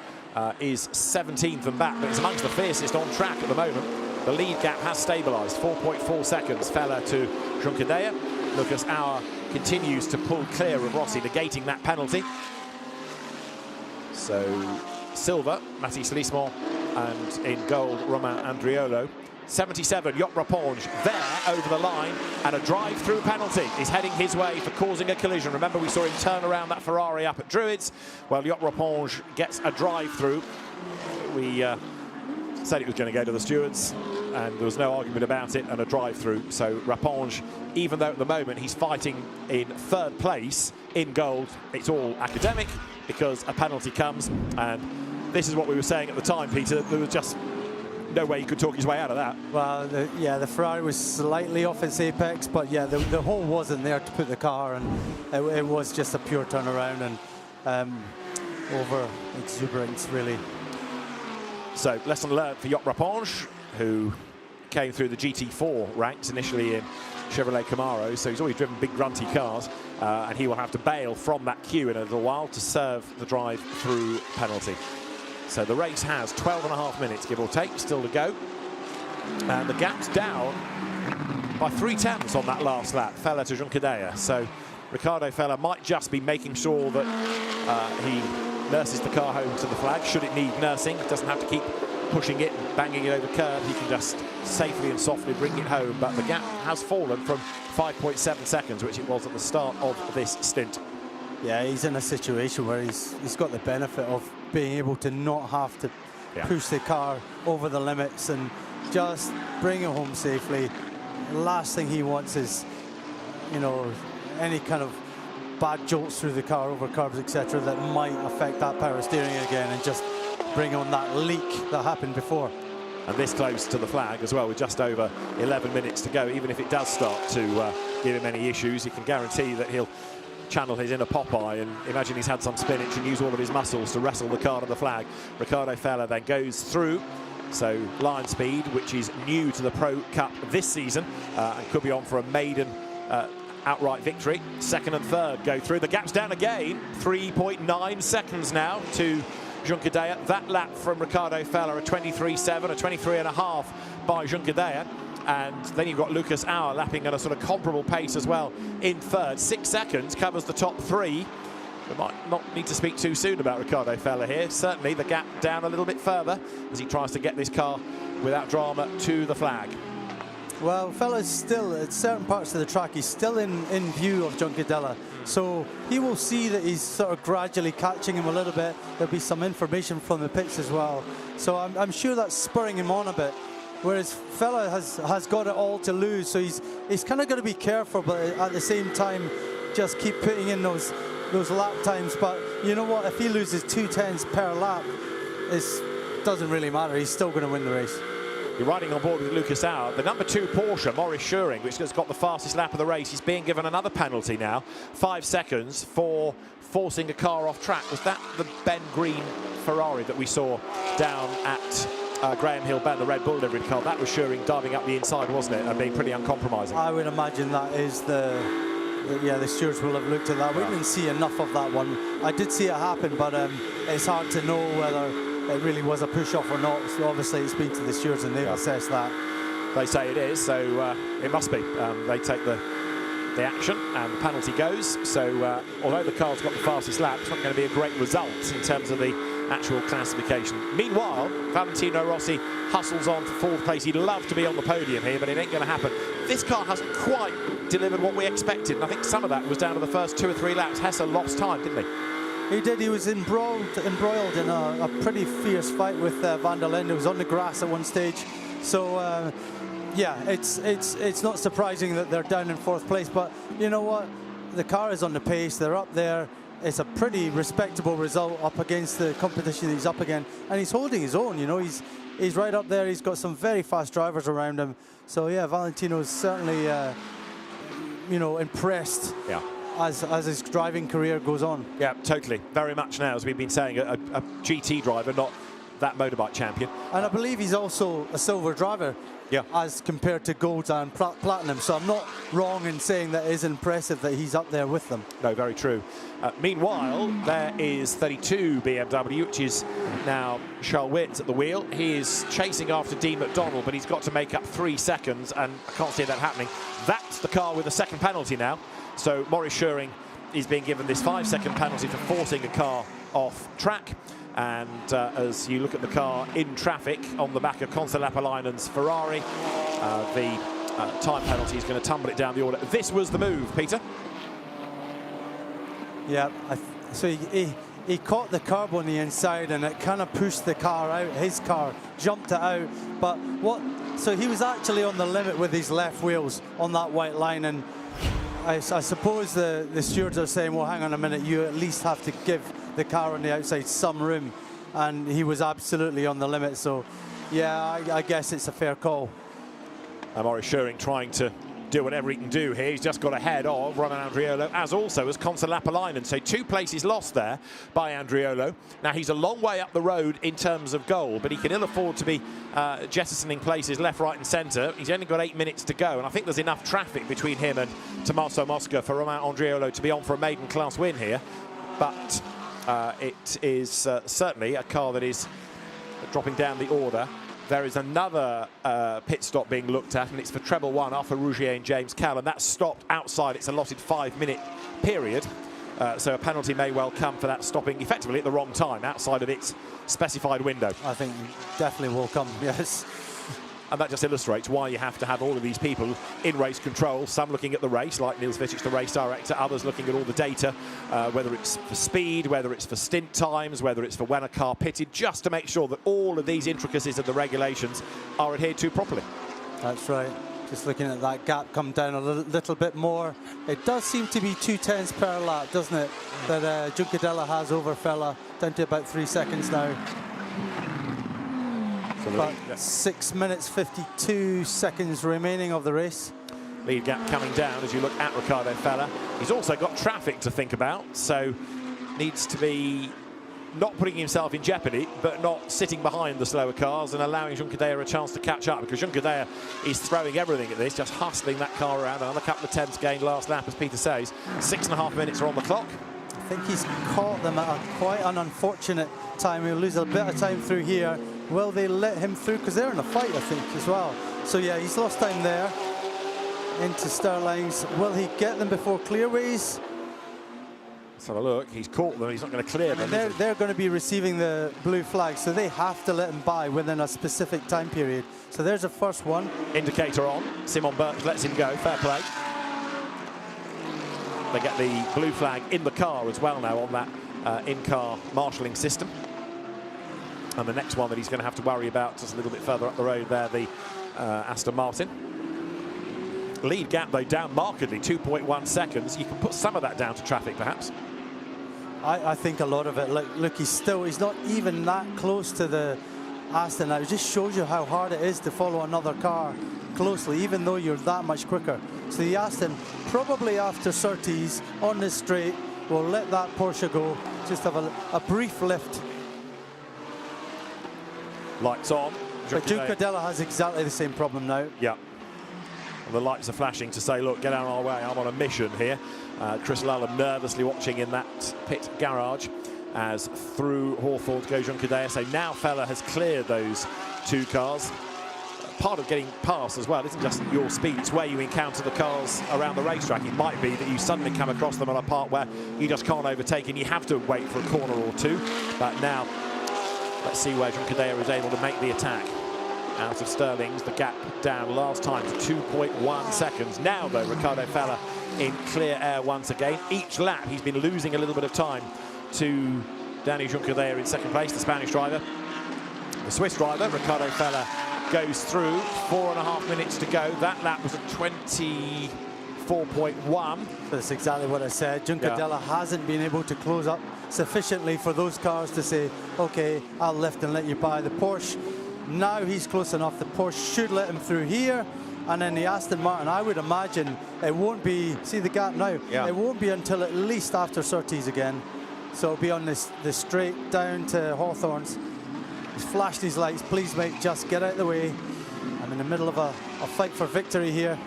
is 17th and back, but it's amongst the fiercest on track at the moment. The lead gap has stabilised, 4.4 seconds. Feller to Junqueira, Lucas Auer continues to pull clear of Rossi, negating that penalty. So silver, Mathis Lismont, and in gold, Romain Andriolo. 77, Jock Raponge there over the line, and a drive-through penalty is heading his way for causing a collision. Remember, we saw him turn around that Ferrari up at Druids. Well, Jock Raponge gets a drive-through. We said it was going to go to the stewards, and there was no argument about it, and a drive-through. So Raponge, even though at the moment he's fighting in third place in gold, it's all academic because a penalty comes, and this is what we were saying at the time, Peter. There was just no way he could talk his way out of that. Well, the Ferrari was slightly off its apex, but yeah, the hole wasn't there to put the car, and it was just a pure turnaround and over exuberance, really. So, lesson learned for Jock Raponge, who came through the GT4 ranks initially in Chevrolet Camaro, so he's always driven big grunty cars, and he will have to bail from that queue in a little while to serve the drive-through penalty. So the race has 12.5 minutes, give or take, still to go. And the gap's down by 3/10 on that last lap, Feller to Junqueira. So Ricardo Feller might just be making sure that he nurses the car home to the flag. Should it need nursing, doesn't have to keep pushing it and banging it over curb. He can just safely and softly bring it home. But the gap has fallen from 5.7 seconds, which it was at the start of this stint. Yeah, he's in a situation where he's got the benefit of being able to not have to push the car over the limits and just bring it home safely. The last thing he wants is, you know, any kind of bad jolts through the car over curbs, etc., that might affect that power steering again and just bring on that leak that happened before. And this close to the flag as well, with just over 11 minutes to go. Even if it does start to give him any issues, you can guarantee that he'll channel his inner Popeye and imagine he's had some spinach and use all of his muscles to wrestle the car to the flag. Ricardo Feller then goes through. So Lion Speed, which is new to the Pro Cup this season, and could be on for a maiden outright victory. Second and third go through. The gap's down again. 3.9 seconds now to Junqueira. That lap from Ricardo Feller, a 23.7, a 23.5 by Junqueira. And then you've got Lucas Auer lapping at a sort of comparable pace as well in third. 6 seconds covers the top three. We might not need to speak too soon about Ricardo Feller here. Certainly the gap down a little bit further as he tries to get this car without drama to the flag. Well, Feller's still, at certain parts of the track, he's still in view of Junqueira. So he will see that he's sort of gradually catching him a little bit. There'll be some information from the pits as well. So I'm sure that's spurring him on a bit. Whereas Feller has got it all to lose, so he's kind of got to be careful, but at the same time, just keep putting in those lap times. But you know what? If he loses 2/10 per lap, it doesn't really matter. He's still going to win the race. You're riding on board with Lucas Auer. The number 2 Porsche, Maurice Schuring, which has got the fastest lap of the race, he's being given another penalty now. 5 seconds for forcing a car off track. Was that the Ben Green Ferrari that we saw down at Graham Hill Bend, the Red Bull livery car? That was Schuring diving up the inside, wasn't it, and being pretty uncompromising? I would imagine that is the stewards will have looked at that. We didn't see enough of that one. I did see it happen, but it's hard to know whether it really was a push-off or not. So obviously it's been to the stewards and they've assessed that. They say it is, so it must be. They take the action and the penalty goes. So although the car's got the fastest lap, it's not going to be a great result in terms of the actual classification. Meanwhile, Valentino Rossi hustles on for 4th place. He'd love to be on the podium here, but it ain't going to happen. This car hasn't quite delivered what we expected, and I think some of that was down to the first 2 or 3 laps. Hesse lost time, didn't he? He did. He was embroiled in a pretty fierce fight with Van der Linde. It was on the grass at one stage. So, yeah, it's not surprising that they're down in 4th place. But you know what? The car is on the pace. They're up there. It's a pretty respectable result up against the competition he's up against. And he's holding his own, you know. He's right up there. He's got some very fast drivers around him. So, yeah, Valentino's certainly, you know, impressed. Yeah. As his driving career goes on. Yeah, totally. Very much now, as we've been saying, a GT driver, not that motorbike champion. And I believe he's also a silver driver, yeah, as compared to gold and platinum. So I'm not wrong in saying that it is impressive that he's up there with them. No, very true. Meanwhile, there is 32 BMW, which is now Charles Witt at the wheel. He is chasing after Dean McDonald, but he's got to make up 3 seconds, and I can't see that happening. That's the car with the second penalty now. So Maurice Schuring is being given this 5-second penalty for forcing a car off track. And as you look at the car in traffic on the back of Constantine Ferrari, the time penalty is going to tumble it down the order. This was the move, Peter. Yeah, so he caught the curb on the inside, and it kind of pushed the car out. His car jumped it out, but so he was actually on the limit with his left wheels on that white line, and I suppose the stewards are saying, well, hang on a minute, you at least have to give the car on the outside some room, and he was absolutely on the limit. So yeah, I guess it's a fair call. Maurice Schuring trying to do whatever he can do here. He's just got ahead of Roman Andriolo, as also as Constantine. So 2 places lost there by Andriolo. Now he's a long way up the road in terms of goal, but he can ill afford to be jettisoning places left, right and centre. He's only got 8 minutes to go, and I think there's enough traffic between him and Tommaso Mosca for Roman Andriolo to be on for a maiden class win here. But it is certainly a car that is dropping down the order. There is another pit stop being looked at, and it's for treble 1 Alfa Rougier and James Callan. That's stopped outside its allotted 5-minute period. So a penalty may well come for that stopping effectively at the wrong time, outside of its specified window. I think definitely will come, yes. And that just illustrates why you have to have all of these people in race control, some looking at the race, like Niels Vitic, the race director, others looking at all the data, whether it's for speed, whether it's for stint times, whether it's for when a car pitted, just to make sure that all of these intricacies of the regulations are adhered to properly. That's right. Just looking at that gap come down a little bit more. It does seem to be 2/10 per lap, doesn't it? That Juncadella has over Fella, down to about 3 seconds now. About 6 minutes 52 seconds remaining of the race. Lead gap coming down as you look at Riccardo Fella. He's also got traffic to think about, so needs to be not putting himself in jeopardy, but not sitting behind the slower cars and allowing Juncadella a chance to catch up, because Juncadella is throwing everything at this, just hustling that car around. Another couple of tenths gained last lap, as Peter says. 6.5 minutes are on the clock. I think he's caught them at quite an unfortunate time. He'll lose a bit of time through here. Will they let him through? Because they're in a fight, I think, as well. So yeah, he's lost time there. Into Sterling's. Will he get them before clearways? Let's have a look. He's caught them. He's not going to clear them. They're going to be receiving the blue flag, so they have to let him by within a specific time period. So there's the first one. Indicator on. Simon Birch lets him go. Fair play. They get the blue flag in the car as well now on that in-car marshalling system. And the next one that he's going to have to worry about just a little bit further up the road there, the Aston Martin. Lead gap, though, down markedly, 2.1 seconds. You can put some of that down to traffic, perhaps. I think a lot of it. Look, he's not even that close to the Aston now. It just shows you how hard it is to follow another car closely, even though you're that much quicker. So the Aston, probably after Surtees on this straight, will let that Porsche go. Just have a brief lift. Lights on. But Juncadella has exactly the same problem now. Yeah. And the lights are flashing to say, look, get out of our way, I'm on a mission here. Chris Lallam nervously watching in that pit garage as through Hawthorne goes Juncadella. So now Fella has cleared those 2 cars. Part of getting past as well isn't just your speed, it's where you encounter the cars around the racetrack. It might be that you suddenly come across them on a part where you just can't overtake and you have to wait for a corner or 2. But now, let's see where Juncadella is able to make the attack. Out of Sterling's, the gap down last time to 2.1 seconds. Now, though, Riccardo Fella in clear air once again. Each lap, he's been losing a little bit of time to Danny Juncadella in second place, the Spanish driver. The Swiss driver, Riccardo Fella, goes through. 4.5 minutes to go. That lap was a 24.1. That's exactly what I said. Juncadella hasn't been able to close up sufficiently for those cars to say, okay, I'll lift and let you by. The Porsche, now he's close enough. The Porsche should let him through here. And then the Aston Martin, I would imagine it won't be, see the gap now? Yeah. It won't be until at least after Surtees again. So it'll be on this straight down to Hawthorne's. He's flashing his lights. Please, mate, just get out of the way. I'm in the middle of a fight for victory here.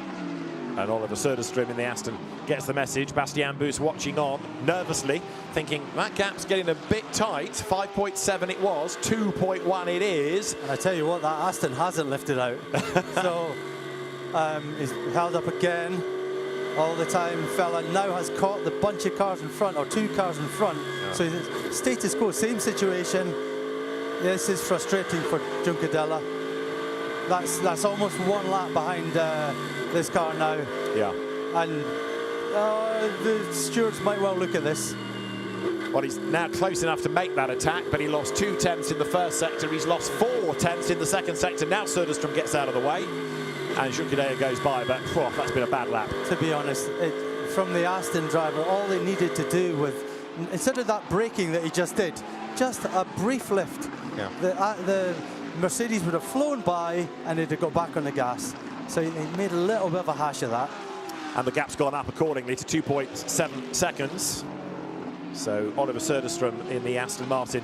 And Oliver Söderström in the Aston gets the message. Bastian Buus watching on nervously, thinking that gap's getting a bit tight. 5.7 it was, 2.1 it is. And I tell you what, that Aston hasn't lifted out. So he's held up again all the time. Fella now has caught the bunch of cars in front, or 2 cars in front. Yeah. So status quo, same situation. This is frustrating for Juncadella. That's almost 1 lap behind this car now. Yeah. And the stewards might well look at this. Well, he's now close enough to make that attack, but he lost 2 tenths in the first sector. He's lost 4 tenths in the second sector. Now Söderström gets out of the way, and Juncadella goes by, but that's been a bad lap. To be honest, from the Aston driver, all they needed to do was, instead of that braking that he just did, just a brief lift. Yeah. The Mercedes would have flown by and they'd have got back on the gas. So he made a little bit of a hash of that. And the gap's gone up accordingly to 2.7 seconds. So Oliver Söderström in the Aston Martin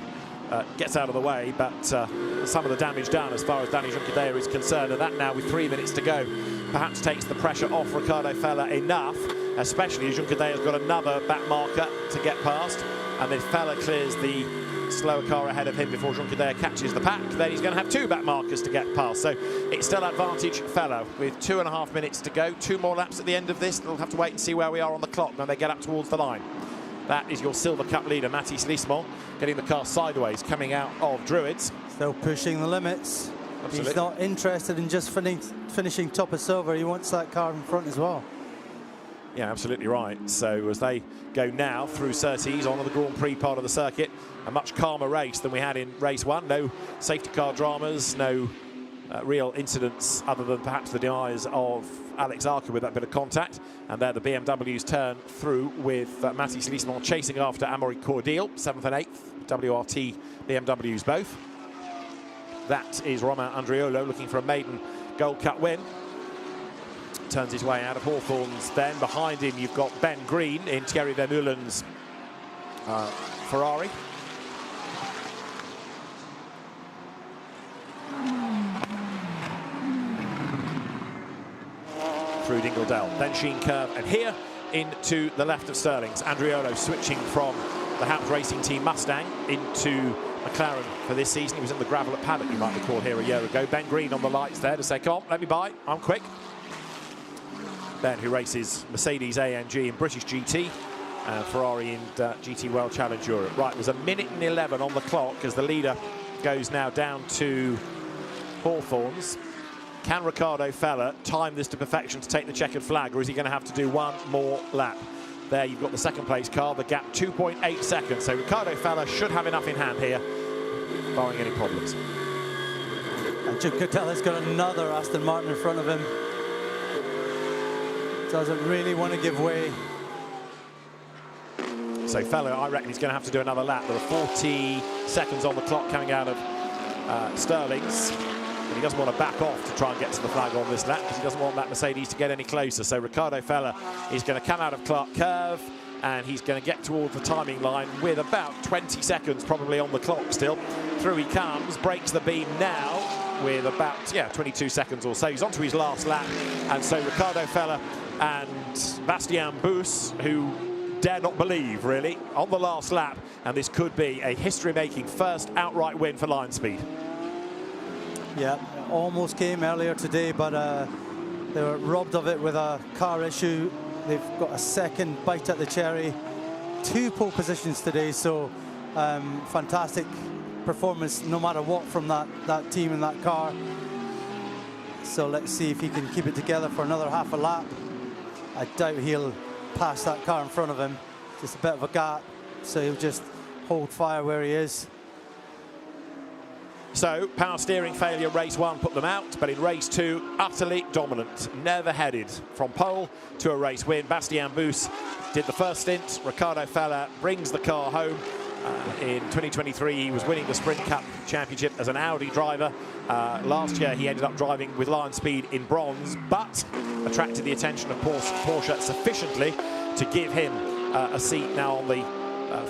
gets out of the way, but some of the damage done as far as Danny Juncadella is concerned, and that now with 3 minutes to go perhaps takes the pressure off Ricardo Fella enough, especially as Juncadella's got another back marker to get past, and then Fella clears the slower car ahead of him before Juncadella catches the pack. Then he's going to have 2 back markers to get past, so it's still advantage Fella with 2.5 minutes to go. 2 more laps at the end of this. They'll have to wait and see where we are on the clock when they get up towards the line. That is your Silver Cup leader, Mathis Lismont, getting the car sideways, coming out of Druids. Still pushing the limits. Absolutely. He's not interested in just finishing top of silver. He wants that car in front as well. Yeah, absolutely right. So as they go now through Surtees on the Grand Prix part of the circuit, a much calmer race than we had in race 1. No safety car dramas, no real incidents other than perhaps the demise of Alex Arca with that bit of contact. And there the BMW's turn through with Mathis Lismont chasing after Amaury Cordil, 7th and 8th, WRT BMWs both. That is Romain Andriolo looking for a maiden Gold Cup win. Turns his way out of Hawthorne's then. Behind him you've got Ben Green in Thierry Vermeulen's Ferrari. Through Dingledell, then Sheen Curve, and here into the left of Sterling's. Andriolo switching from the House Racing Team Mustang into McLaren for this season. He was in the gravel at Paddock, you might recall, here a year ago. Ben Green on the lights there to say, come on, let me by, I'm quick. Ben, who races Mercedes AMG in British GT, Ferrari in GT World Challenge Europe. Right, there's 1:11 on the clock as the leader goes now down to Hawthorne's. Can Ricardo Fella time this to perfection to take the checkered flag, or is he going to have to do 1 more lap? There you've got the second place car, the gap 2.8 seconds. So Ricardo Fella should have enough in hand here, barring any problems. And Juncadalla's got another Aston Martin in front of him. Doesn't really want to give way. So Fella, I reckon he's going to have to do another lap. There are 40 seconds on the clock coming out of Sterling's. And he doesn't want to back off to try and get to the flag on this lap because he doesn't want that Mercedes to get any closer. So Ricardo Fella is going to come out of Clark Curve and he's going to get towards the timing line with about 20 seconds probably on the clock still. Through he comes, breaks the beam now with about 22 seconds or so. He's onto his last lap, and so Ricardo Fella and Bastian Buus, who dare not believe really, on the last lap, and this could be a history-making first outright win for Lion Speed. Yeah, almost came earlier today, but they were robbed of it with a car issue. They've got a second bite at the cherry. 2 pole positions today, so fantastic performance no matter what from that team and that car. So let's see if he can keep it together for another half a lap. I doubt he'll pass that car in front of him. Just a bit of a gap, so he'll just hold fire where he is. So, power steering failure race 1 put them out, but in race 2, utterly dominant. Never headed from pole to a race win. Bastian Buus did the first stint. Ricardo Fella brings the car home. In 2023, he was winning the Sprint Cup Championship as an Audi driver. Last year, he ended up driving with Lion Speed in bronze, but attracted the attention of Porsche sufficiently to give him a seat now on the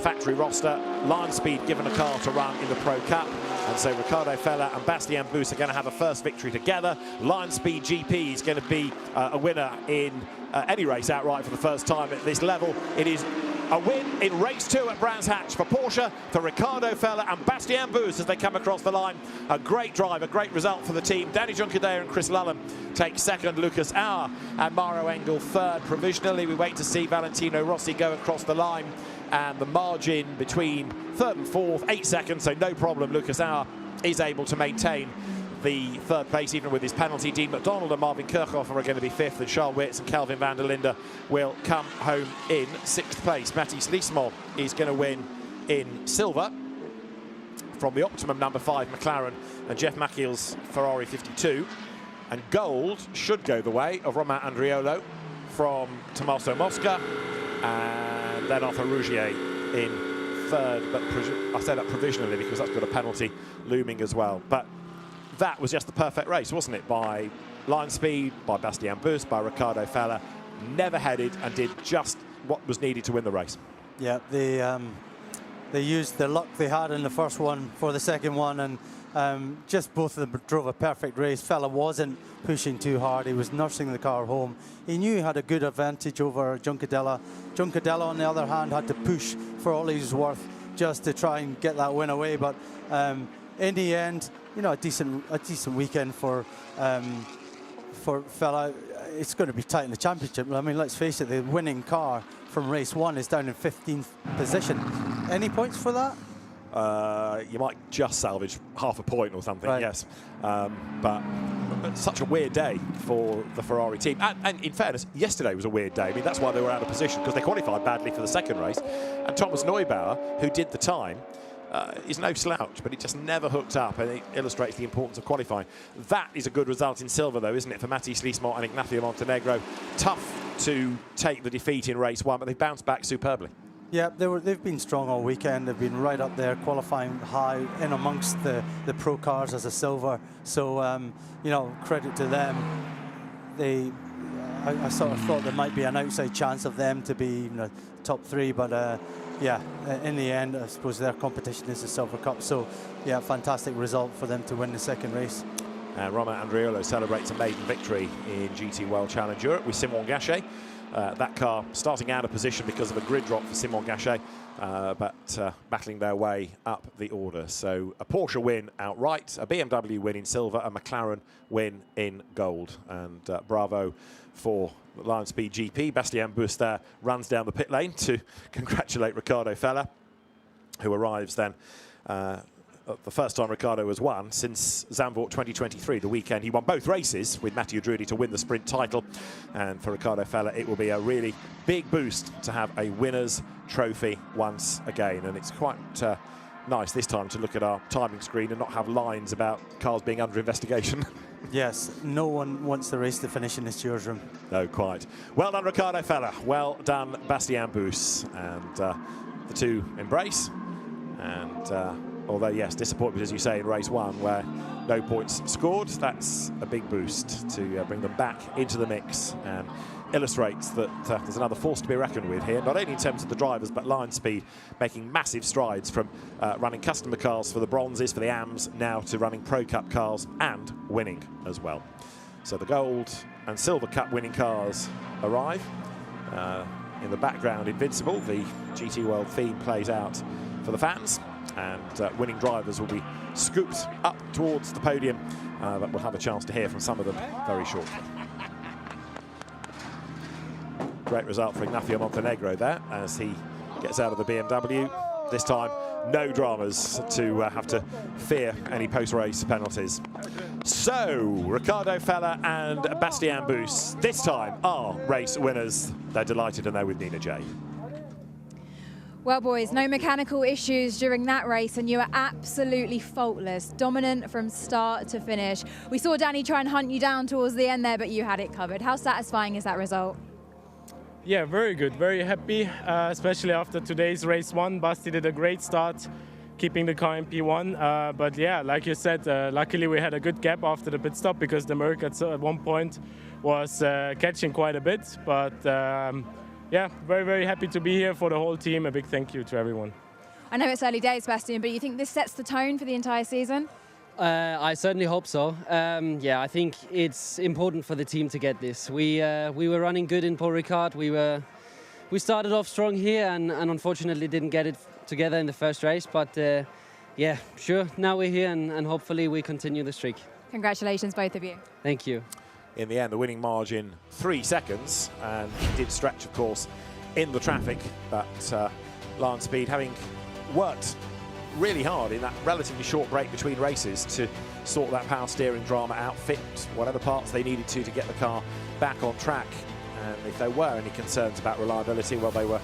factory roster. Lion Speed given a car to run in the Pro Cup. And so Ricardo Fella and Bastien Bus are going to have a first victory together. Lion Speed GP is going to be a winner in any race outright for the first time at this level. It is a win in race 2 at Brands Hatch for Porsche, for Ricardo Fella and Bastien Bus as they come across the line. A great drive, a great result for the team. Danny Juncadella and Chris Lullen take second, Lucas Auer and Mauro Engel third. Provisionally, we wait to see Valentino Rossi go across the line, and the margin between third and fourth, 8 seconds, so no problem. Lucas Auer is able to maintain the third place even with his penalty. Dean McDonald and Marvin Kirchhofer are going to be fifth, and Charles Witz and Kelvin van der Linde will come home in sixth place. Mathis Liesmol is going to win in silver from the Optimum number 5 McLaren and Jeff Machiel's Ferrari 52, and gold should go the way of Romain Andriolo from Tommaso Mosca, and then Arthur Rougier in third, but I say that provisionally because that's got a penalty looming as well. But that was just the perfect race, wasn't it? By Lion Speed, by Bastien Bus, by Ricardo Fella. Never headed and did just what was needed to win the race. Yeah, they used the luck they had in the first one for the second one, and just both of them drove a perfect race. Fella wasn't pushing too hard. He was nursing the car home. He knew he had a good advantage over Juncadella. Juncadella, on the other hand, had to push for all he was worth just to try and get that win away. But in the end, you know, a decent weekend for Fella. It's going to be tight in the championship. I mean, let's face it, the winning car from race 1 is down in 15th position. Any points for that? You might just salvage half a point or something, right. Yes. But such a weird day for the Ferrari team. And in fairness, yesterday was a weird day. I mean, that's why they were out of position, because they qualified badly for the second race. And Thomas Neubauer, who did the time, is no slouch, but it just never hooked up, and it illustrates the importance of qualifying. That is a good result in silver, though, isn't it, for Mathis Liesmol and Ignacio Montenegro. Tough to take the defeat in race 1, but they bounced back superbly. Yeah, they've been strong all weekend. They've been right up there, qualifying high in amongst the pro cars as a silver. So, you know, credit to them. I sort of thought there might be an outside chance of them to be, you know, top 3, but yeah, in the end, I suppose their competition is the Silver Cup. So, yeah, fantastic result for them to win the second race. Romain Andriolo celebrates a maiden victory in GT World Challenge Europe with Simon Gachet. That car starting out of position because of a grid drop for Simon Gachet, but battling their way up the order. So a Porsche win outright, a BMW win in silver, a McLaren win in gold. And bravo for Lion Speed GP. Bastien Bus there runs down the pit lane to congratulate Ricardo Fella, who arrives then the first time Ricardo has won since Zandvoort 2023, the weekend he won both races with Mathieu Drudi to win the sprint title. And for Ricardo Fella, it will be a really big boost to have a winner's trophy once again. And it's quite nice this time to look at our timing screen and not have lines about cars being under investigation. Yes, no one wants the race to finish in the stewards room. No, quite. Well done, Ricardo Fella. Well done, Bastien Bus. And the two embrace. And although, yes, disappointment, as you say, in race 1, where no points scored, that's a big boost to bring them back into the mix, and illustrates that there's another force to be reckoned with here, not only in terms of the drivers, but Lion Speed making massive strides from running customer cars for the bronzes, for the AMs, now to running Pro Cup cars and winning as well. So the gold and silver cup winning cars arrive. In the background, Invincible, the GT World theme plays out for the fans, and winning drivers will be scooped up towards the podium, but we'll have a chance to hear from some of them very shortly. Great result for Ignacio Montenegro there as he gets out of the BMW. This time, no dramas to have to fear any post-race penalties. So, Ricardo Fella and Bastien Bus this time are race winners. They're delighted, and they're with Nina J. Well, boys, no mechanical issues during that race, and you were absolutely faultless, dominant from start to finish. We saw Danny try and hunt you down towards the end there, but you had it covered. How satisfying is that result? Yeah, very good, very happy, especially after today's race 1. Basti did a great start, keeping the car in P1. But yeah, like you said, luckily we had a good gap after the pit stop, because the Merc at one point was catching quite a bit. But yeah, very, very happy to be here for the whole team. A big thank you to everyone. I know it's early days, Bastian, but you think this sets the tone for the entire season? I certainly hope so. Yeah, I think it's important for the team to get this. We were running good in Paul Ricard. We started off strong here and unfortunately didn't get it together in the first race. But yeah, sure, now we're here and hopefully we continue the streak. Congratulations, both of you. Thank you. In the end, the winning margin 3 seconds, and he did stretch, of course, in the traffic. But Lance Speed, having worked really hard in that relatively short break between races to sort that power steering drama out, fit whatever parts they needed to get the car back on track. And if there were any concerns about reliability, well, they were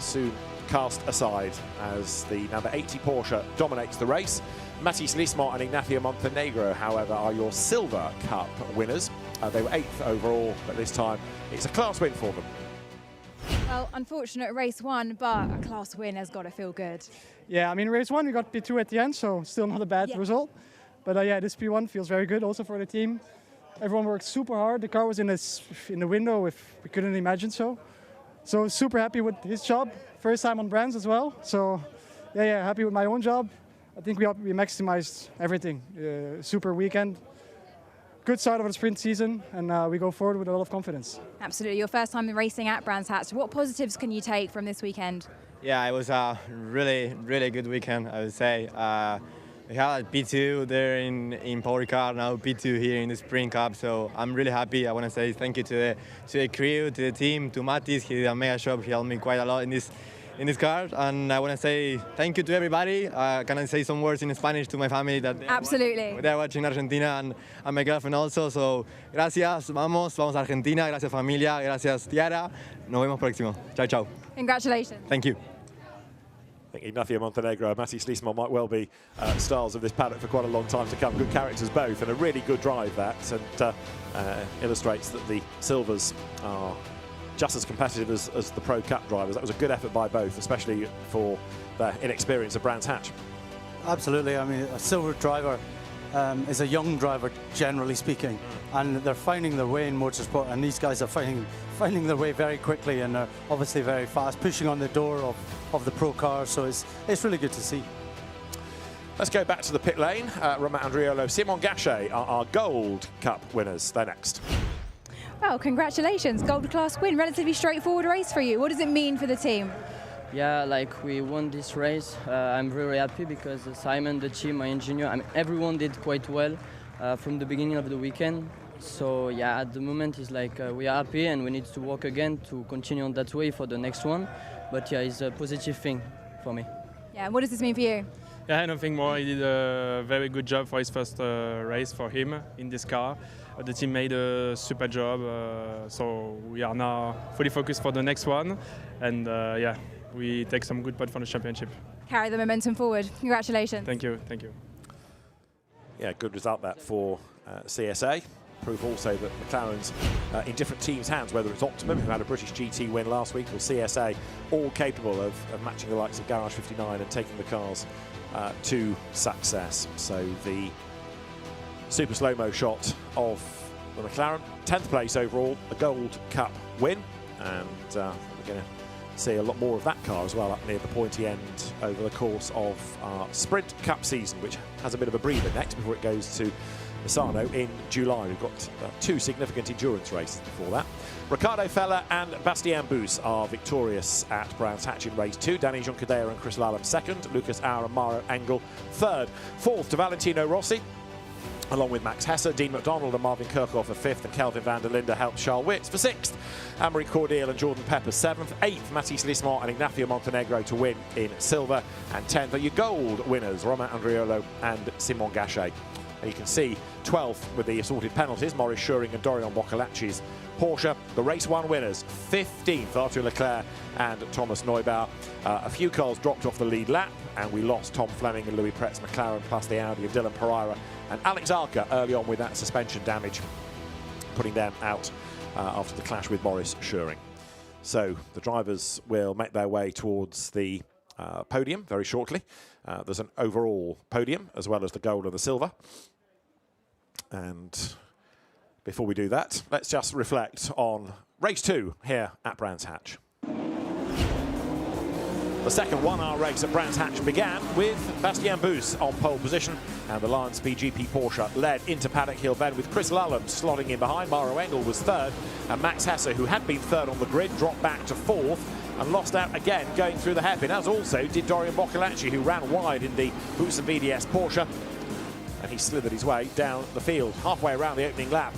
soon cast aside as the number 80 Porsche dominates the race. Matis Lismont and Ignacio Montenegro, however, are your Silver Cup winners. They were 8th overall, but this time it's a class win for them. Well, unfortunate race 1, but a class win has got to feel good. Yeah, I mean, race 1 we got P2 at the end, so still not a bad result. But yeah, this P1 feels very good also for the team. Everyone worked super hard. The car was in the window if we couldn't imagine so. So super happy with his job. First time on Brands as well. So yeah, happy with my own job. I think we maximized everything. Super weekend. Good start of the sprint season, and we go forward with a lot of confidence. Absolutely. Your first time racing at Brands Hatch. What positives can you take from this weekend? Yeah, it was a really, really good weekend, I would say. We had P2 there in Paul Ricard, now P2 here in the Sprint Cup, so I'm really happy. I want to say thank you to the crew, to the team, to Matis. He did a mega job. He helped me quite a lot in this car, and I want to say thank you to everybody. Can I say some words in Spanish to my family that Absolutely. They're watching Argentina and my girlfriend also, so gracias, vamos a Argentina, gracias familia, gracias Tiara, nos vemos próximo. Chao, chao. Congratulations. Thank you. I think Ignacio Montenegro and Matis Lismont might well be stars of this paddock for quite a long time to come. Good characters both, and a really good drive that, and illustrates that the Silvers are just as competitive as the Pro Cup drivers. That was a good effort by both, especially for their inexperience of Brands Hatch. Absolutely. I mean, a silver driver is a young driver, generally speaking, and they're finding their way in motorsport, and these guys are finding their way very quickly, and they're obviously very fast, pushing on the door of the pro car, so it's really good to see. Let's go back to the pit lane. Romain Andriolo, Simon Gachet are our Gold Cup winners. They're next. Well, congratulations. Gold class win. Relatively straightforward race for you. What does it mean for the team? Yeah, like we won this race. I'm very happy because Simon, the team, my engineer, everyone did quite well from the beginning of the weekend. So yeah, at the moment it's like we are happy and we need to work again to continue on that way for the next one. But yeah, it's a positive thing for me. Yeah, what does this mean for you? Yeah, nothing more. He did a very good job for his first race for him in this car. The team made a super job, so we are now fully focused for the next one. And yeah, we take some good points for the championship. Carry the momentum forward. Congratulations. Thank you, thank you. Yeah, good result that for CSA. Proof also that McLaren's in different teams' hands, whether it's Optimum, who had a British GT win last week, or CSA, all capable of matching the likes of Garage 59 and taking the cars to success. So the super slow-mo shot of the McLaren, 10th place overall, a Gold Cup win, and we're going to see a lot more of that car as well up near the pointy end over the course of our Sprint Cup season, which has a bit of a breather next before it goes to Misano in July. We've got 2 significant endurance races before that. Ricardo Feller and Bastien Bus are victorious at Brands Hatch in race 2. Danny Juncadella and Chris Lallam second. Lucas Auer and Mauro Engel third. Fourth to Valentino Rossi, along with Max Hesse. Dean McDonald and Marvin Kirchhoff for 5th, and Kelvin van der Linde helped Charles Witz for 6th. Anne-Marie Cordial and Jordan Pepper 7th. 8th, Matis Lismont and Ignacio Montenegro to win in silver. And 10th are your gold winners, Romain Andriolo and Simon Gachet. And you can see 12th with the assorted penalties, Maurice Schuring and Dorian Boccolacci's Porsche. The race 1 winners, 15th, Arthur Leclerc and Thomas Neubauer. A few cars dropped off the lead lap, and we lost Tom Fleming and Louis Pretz McLaren, plus the Audi of Dylan Pereira and Alex Arca early on with that suspension damage, putting them out after the clash with Maurice Schuring. So the drivers will make their way towards the podium very shortly. There's an overall podium as well as the gold and the silver. And before we do that, let's just reflect on race 2 here at Brands Hatch. The second one-hour race at Brands Hatch began with Bastien Bus on pole position, and the Lion Speed GP Porsche led into Paddock Hill then with Chris Lullen slotting in behind. Mauro Engel was third, and Max Hesse, who had been third on the grid, dropped back to fourth and lost out again going through the hairpin, as also did Dorian Boccolacci, who ran wide in the Boots and BDS Porsche, and he slithered his way down the field. Halfway around the opening lap,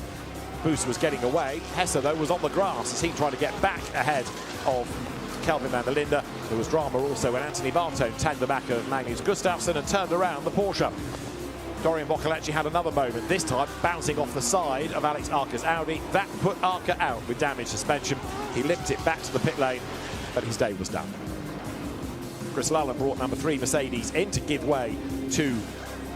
Bus was getting away. Hesse, though, was on the grass as he tried to get back ahead of Kelvin van der Linde. There was drama also when Anthony Bartone tagged the back of Magnus Gustafsson and turned around the Porsche. Dorian Boccolacci had another moment, this time bouncing off the side of Alex Arca's Audi. That put Arca out with damaged suspension. He limped it back to the pit lane, but his day was done. Chris Lullen brought number 3 Mercedes in to give way to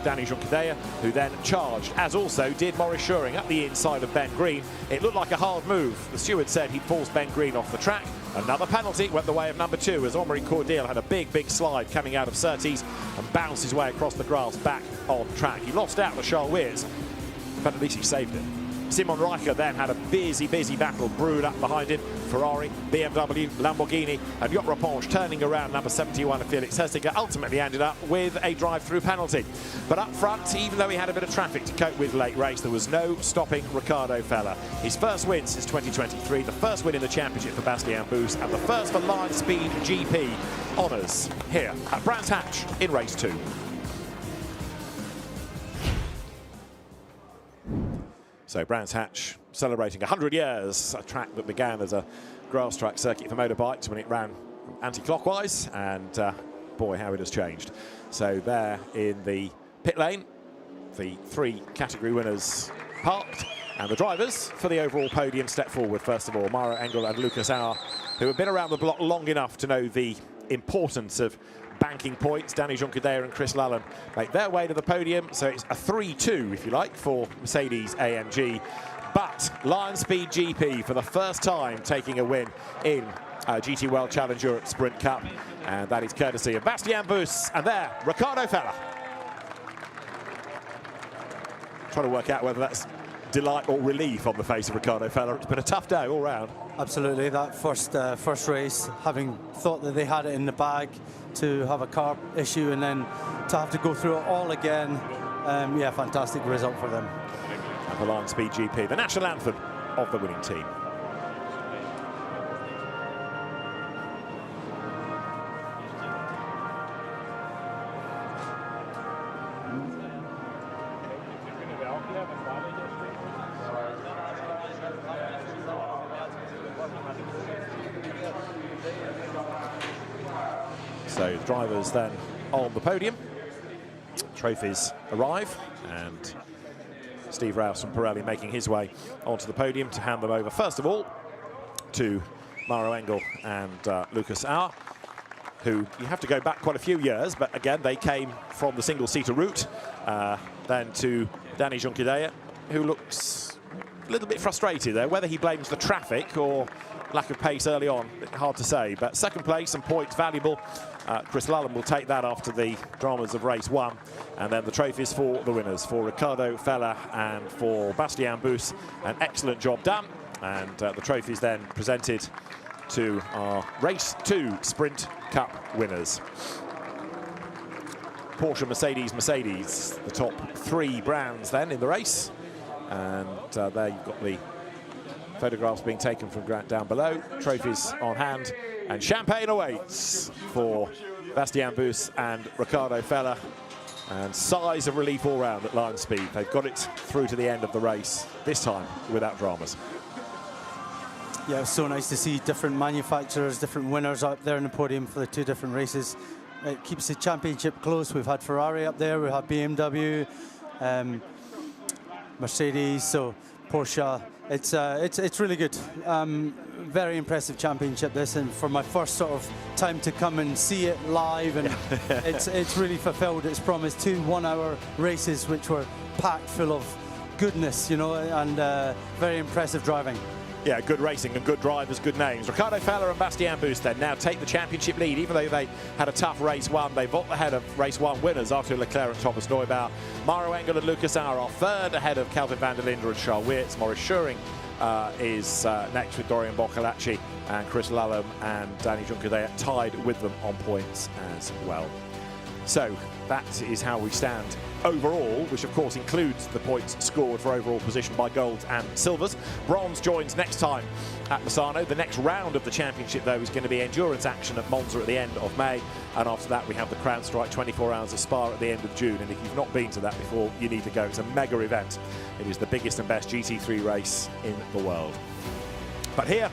Danny Juncadella, who then charged, as also did Maurice Schuring up the inside of Ben Green. It looked like a hard move. The steward said he'd forced Ben Green off the track. Another penalty went the way of number 2 as Omri Cordial had a big slide coming out of Surtees and bounced his way across the grass back on track. He lost out to Charles Weers, but at least he saved it. Simon Riker then had a busy battle brewed up behind him. Ferrari, BMW, Lamborghini and Yacht Repanche turning around number 71 of Felix Hessinger ultimately ended up with a drive-through penalty. But up front, even though he had a bit of traffic to cope with late race, there was no stopping Riccardo Fella. His first win since 2023, the first win in the championship for Bastien Bus, and the first for Lion Speed GP honours here at Brands Hatch in race 2. So Brands Hatch celebrating 100 years, a track that began as a grass track circuit for motorbikes when it ran anti-clockwise, and boy, how it has changed. So there in the pit lane, the 3 category winners parked, and the drivers for the overall podium step forward. First of all, Mauro Engel and Lucas Auer, who have been around the block long enough to know the importance of banking points. Danny Juncadella and Chris Lullen make their way to the podium, so it's a 3-2, if you like, for Mercedes AMG. But Lion Speed GP, for the first time, taking a win in GT World Challenge Europe Sprint Cup, and that is courtesy of Bastien Bus, and there, Riccardo Fella. Trying to work out whether that's delight or relief on the face of Riccardo Fella. It's been a tough day all round. Absolutely, that first race, having thought that they had it in the bag, to have a car issue and then to have to go through it all again, yeah, fantastic result for them. And for Lion Speed GP, the national anthem of the winning team. So the drivers then on the podium. Trophies arrive, and Steve Rouse from Pirelli making his way onto the podium to hand them over, first of all, to Mauro Engel and Lucas Auer, who you have to go back quite a few years, but again, they came from the single-seater route. Then to Danny Juncadella, who looks a little bit frustrated there, whether he blames the traffic or lack of pace early on, hard to say, but second place and points valuable. Chris Lullen will take that after the dramas of race 1, and then the trophies for the winners, for Riccardo Fella and for Bastien Bus. An excellent job done, and the trophies then presented to our race 2 Sprint Cup winners. Porsche, Mercedes, the top 3 brands then in the race, and there you've got the photographs being taken from down below, trophies on hand, and champagne awaits for Bastien Bus and Riccardo Fella, and sighs of relief all round at Lion Speed. They've got it through to the end of the race, this time without dramas. Yeah, it was so nice to see different manufacturers, different winners up there in the podium for the 2 different races. It keeps the championship close. We've had Ferrari up there, we had BMW, Mercedes, so Porsche. It's really good. Very impressive championship this, and for my first sort of time to come and see it live, and it's really fulfilled its promise. 2 one-hour races which were packed full of goodness, you know, and very impressive driving. Yeah, good racing and good drivers, good names. Riccardo Fella and Bastien Bus then now take the championship lead, even though they had a tough race 1. They vault ahead of race 1 winners, Arthur Leclerc and Thomas Neubauer. Mauro Engel and Lucas Auer are third ahead of Kelvin van der Linde and Charles Weerts. Maurice Schuring is next with Dorian Boccolacci and Chris Lallam and Danny Juncker. They are tied with them on points as well. So that is how we stand overall, which of course includes the points scored for overall position by golds and silvers. Bronze joins next time at Misano. The next round of the championship, though, is going to be endurance action at Monza at the end of May, and after that we have the Crown Strike 24 Hours of Spa at the end of June. And if you've not been to that before, you need to go. It's a mega event. It is the biggest and best GT3 race in the world. But here,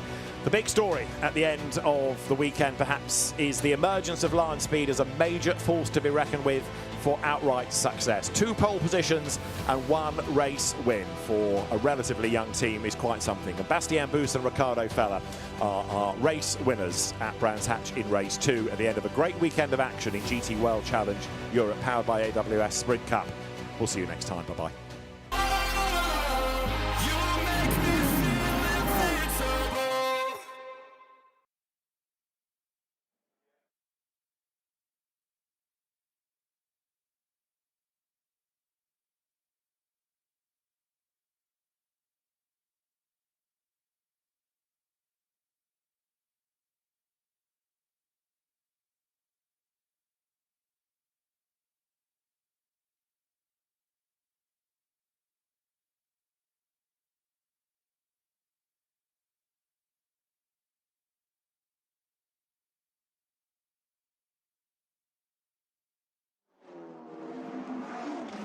the big story at the end of the weekend, perhaps, is the emergence of Lion Speed as a major force to be reckoned with for outright success. 2 pole positions and 1 race win for a relatively young team is quite something. And Bastien Bus and Ricardo Fella are race winners at Brands Hatch in race 2 at the end of a great weekend of action in GT World Challenge Europe, powered by AWS Sprint Cup. We'll see you next time. Bye-bye.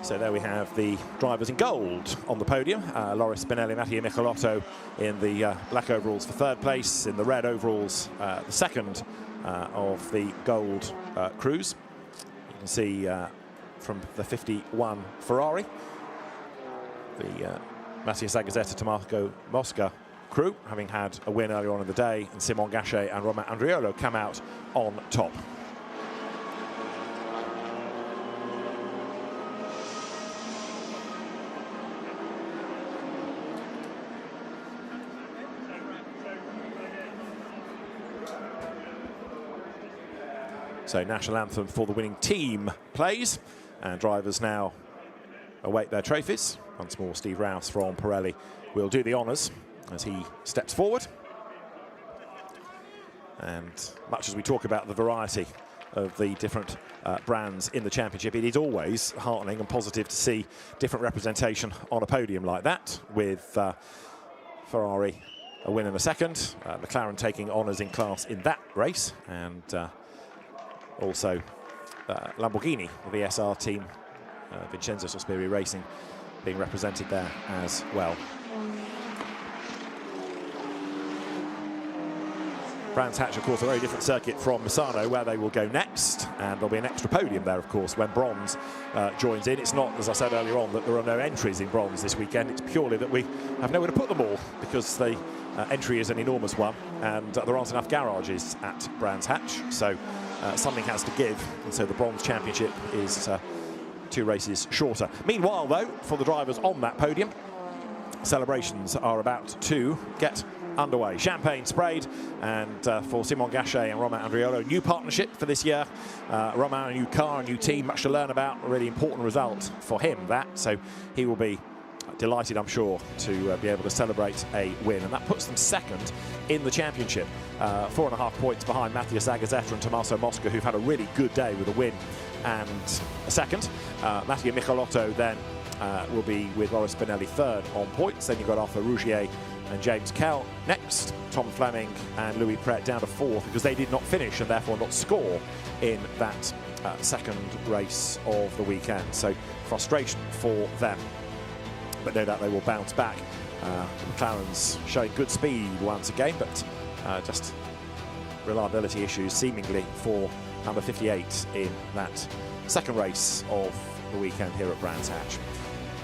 So there we have the drivers in gold on the podium. Loris Spinelli, Mattia Michelotto in the black overalls for 3rd place, in the red overalls, the 2nd of the gold crews. You can see from the 51 Ferrari, the Mattia Zagazzetta Tommaso Mosca crew, having had a win earlier on in the day, and Simon Gachet and Romain Andriolo come out on top. So national anthem for the winning team plays, and drivers now await their trophies. Once more, Steve Rouse from Pirelli will do the honours as he steps forward. And much as we talk about the variety of the different brands in the championship, it is always heartening and positive to see different representation on a podium like that, with Ferrari a win and a 2nd, McLaren taking honours in class in that race, and also Lamborghini, the VSR team, Vincenzo Sospiri Racing, being represented there as well. Brands Hatch, of course, a very different circuit from Misano, where they will go next, and there'll be an extra podium there, of course, when bronze joins in. It's not, as I said earlier on, that there are no entries in bronze this weekend. It's purely that we have nowhere to put them all, because the entry is an enormous one, and there aren't enough garages at Brands Hatch, so something has to give, and so the bronze championship is 2 races shorter. Meanwhile, though, for the drivers on that podium, celebrations are about to get underway. Champagne sprayed, and for Simon Gachet and Romain Andriolo, new partnership for this year. Romain, a new car, a new team, much to learn about, a really important result for him, that, so he will be delighted, I'm sure, to be able to celebrate a win, and that puts them 2nd in the championship, 4.5 points behind Mattia Zagazzetta and Tommaso Mosca, who've had a really good day with a win and a 2nd. Mattia Michelotto then will be with Loris Spinelli 3rd on points. Then you've got Arthur Rougier and James Kell next. Tom Fleming and Louis Pret down to 4th because they did not finish and therefore not score in that 2nd race of the weekend. So frustration for them, but no doubt they will bounce back. McLaren's showing good speed once again, but just reliability issues seemingly for number 58 in that 2nd race of the weekend here at Brands Hatch.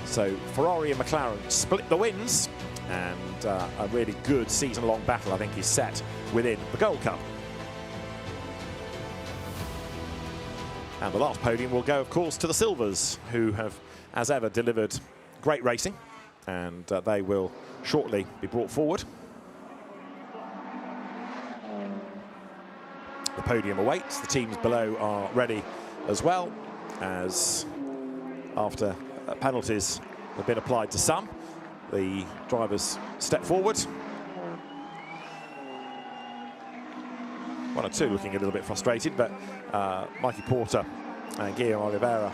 So Ferrari and McLaren split the wins, and a really good season-long battle, I think, is set within the Gold Cup. And the last podium will go, of course, to the Silvers, who have, as ever, delivered great racing, and they will shortly be brought forward. The podium awaits. The teams below are ready as well, as after penalties have been applied to some, the drivers step forward. 1 or 2 looking a little bit frustrated, but Mikey Porter and Guillaume Oliveira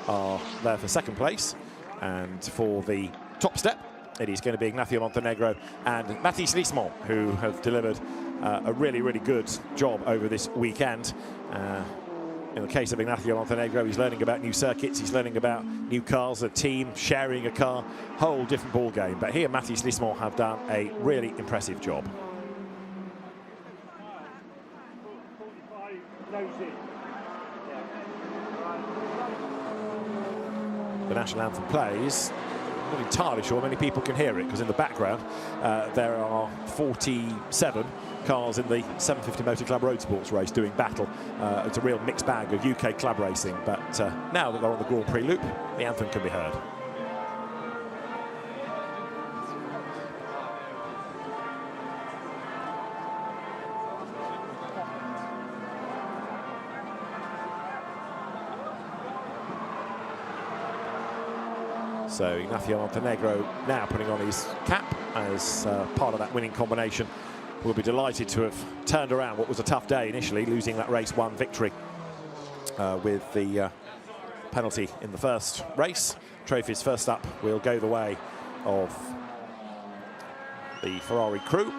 are there for second place. And for the top step, it is going to be Ignacio Montenegro and Mathis Lismont, who have delivered a really, really good job over this weekend. In the case of Ignacio Montenegro, he's learning about new circuits, he's learning about new cars, a team, sharing a car, whole different ball game. But here, Mathis Lismont have done a really impressive job. The national anthem plays. I'm not entirely sure many people can hear it, because in the background there are 47 cars in the 750 Motor Club Road Sports race doing battle. It's a real mixed bag of UK club racing, but now that they're on the Grand Prix loop, the anthem can be heard. So Ignacio Montenegro now putting on his cap as part of that winning combination. Will be delighted to have turned around what was a tough day initially, losing that race 1 victory with the penalty in the first race. Trophies first up will go the way of the Ferrari crew.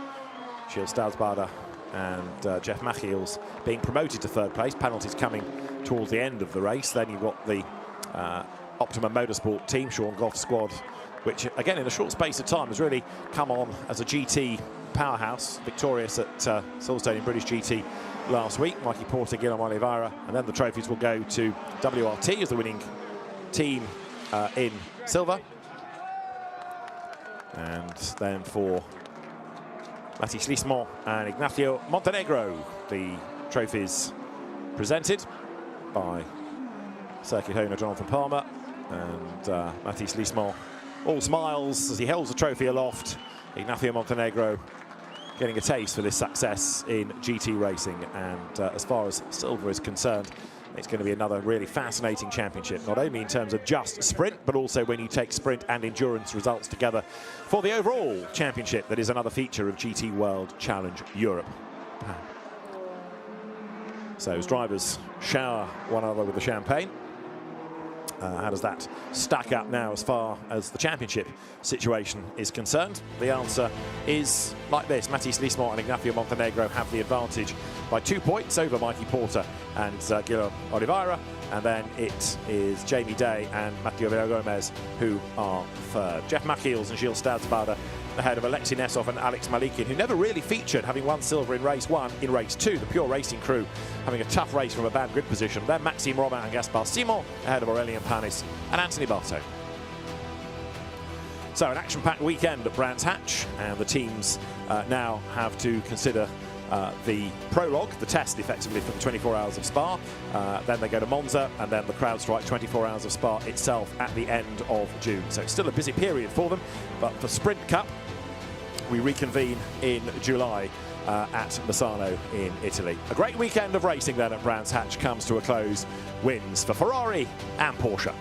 Gilles Stadsbader and Jeff Machiels being promoted to third place. Penalties coming towards the end of the race. Then you've got the Optimum Motorsport team, Sean Goff's squad, which again in a short space of time has really come on as a GT powerhouse, victorious at Silverstone in British GT last week. Mikey Porter, Guillaume Oliveira, and then the trophies will go to WRT as the winning team in silver. And then for Mathis Lismont and Ignacio Montenegro, the trophies presented by circuit owner Jonathan Palmer, and Mathis Lismont all smiles as he holds the trophy aloft. Ignacio Montenegro getting a taste for this success in GT racing, and as far as silver is concerned, it's going to be another really fascinating championship, not only in terms of just sprint, but also when you take sprint and endurance results together for the overall championship that is another feature of GT World Challenge Europe. So as drivers shower one another with the champagne, how does that stack up now as far as the championship situation is concerned? The answer is like this. Mathis Lismont and Ignacio Montenegro have the advantage by 2 points over Mikey Porter and Guillaume Oliveira, and then it is Jamie Day and Mathieu Villagomez who are third. Jeff Machiels and Gilles Stadsbader ahead of Alexei Nesov and Alex Malikian, who never really featured, having won silver in race 1. In race 2, the Pure Racing crew having a tough race from a bad grid position. Then Maxime Robin and Gaspar Simon ahead of Aurélien Panis and Anthony Barto. So an action-packed weekend at Brands Hatch, and the teams now have to consider the prologue, the test effectively for the 24 hours of Spa. Then they go to Monza, and then the CrowdStrike 24 hours of Spa itself at the end of June. So it's still a busy period for them, but for Sprint Cup, we reconvene in July at Misano in Italy. A great weekend of racing then at Brands Hatch comes to a close. Wins for Ferrari and Porsche.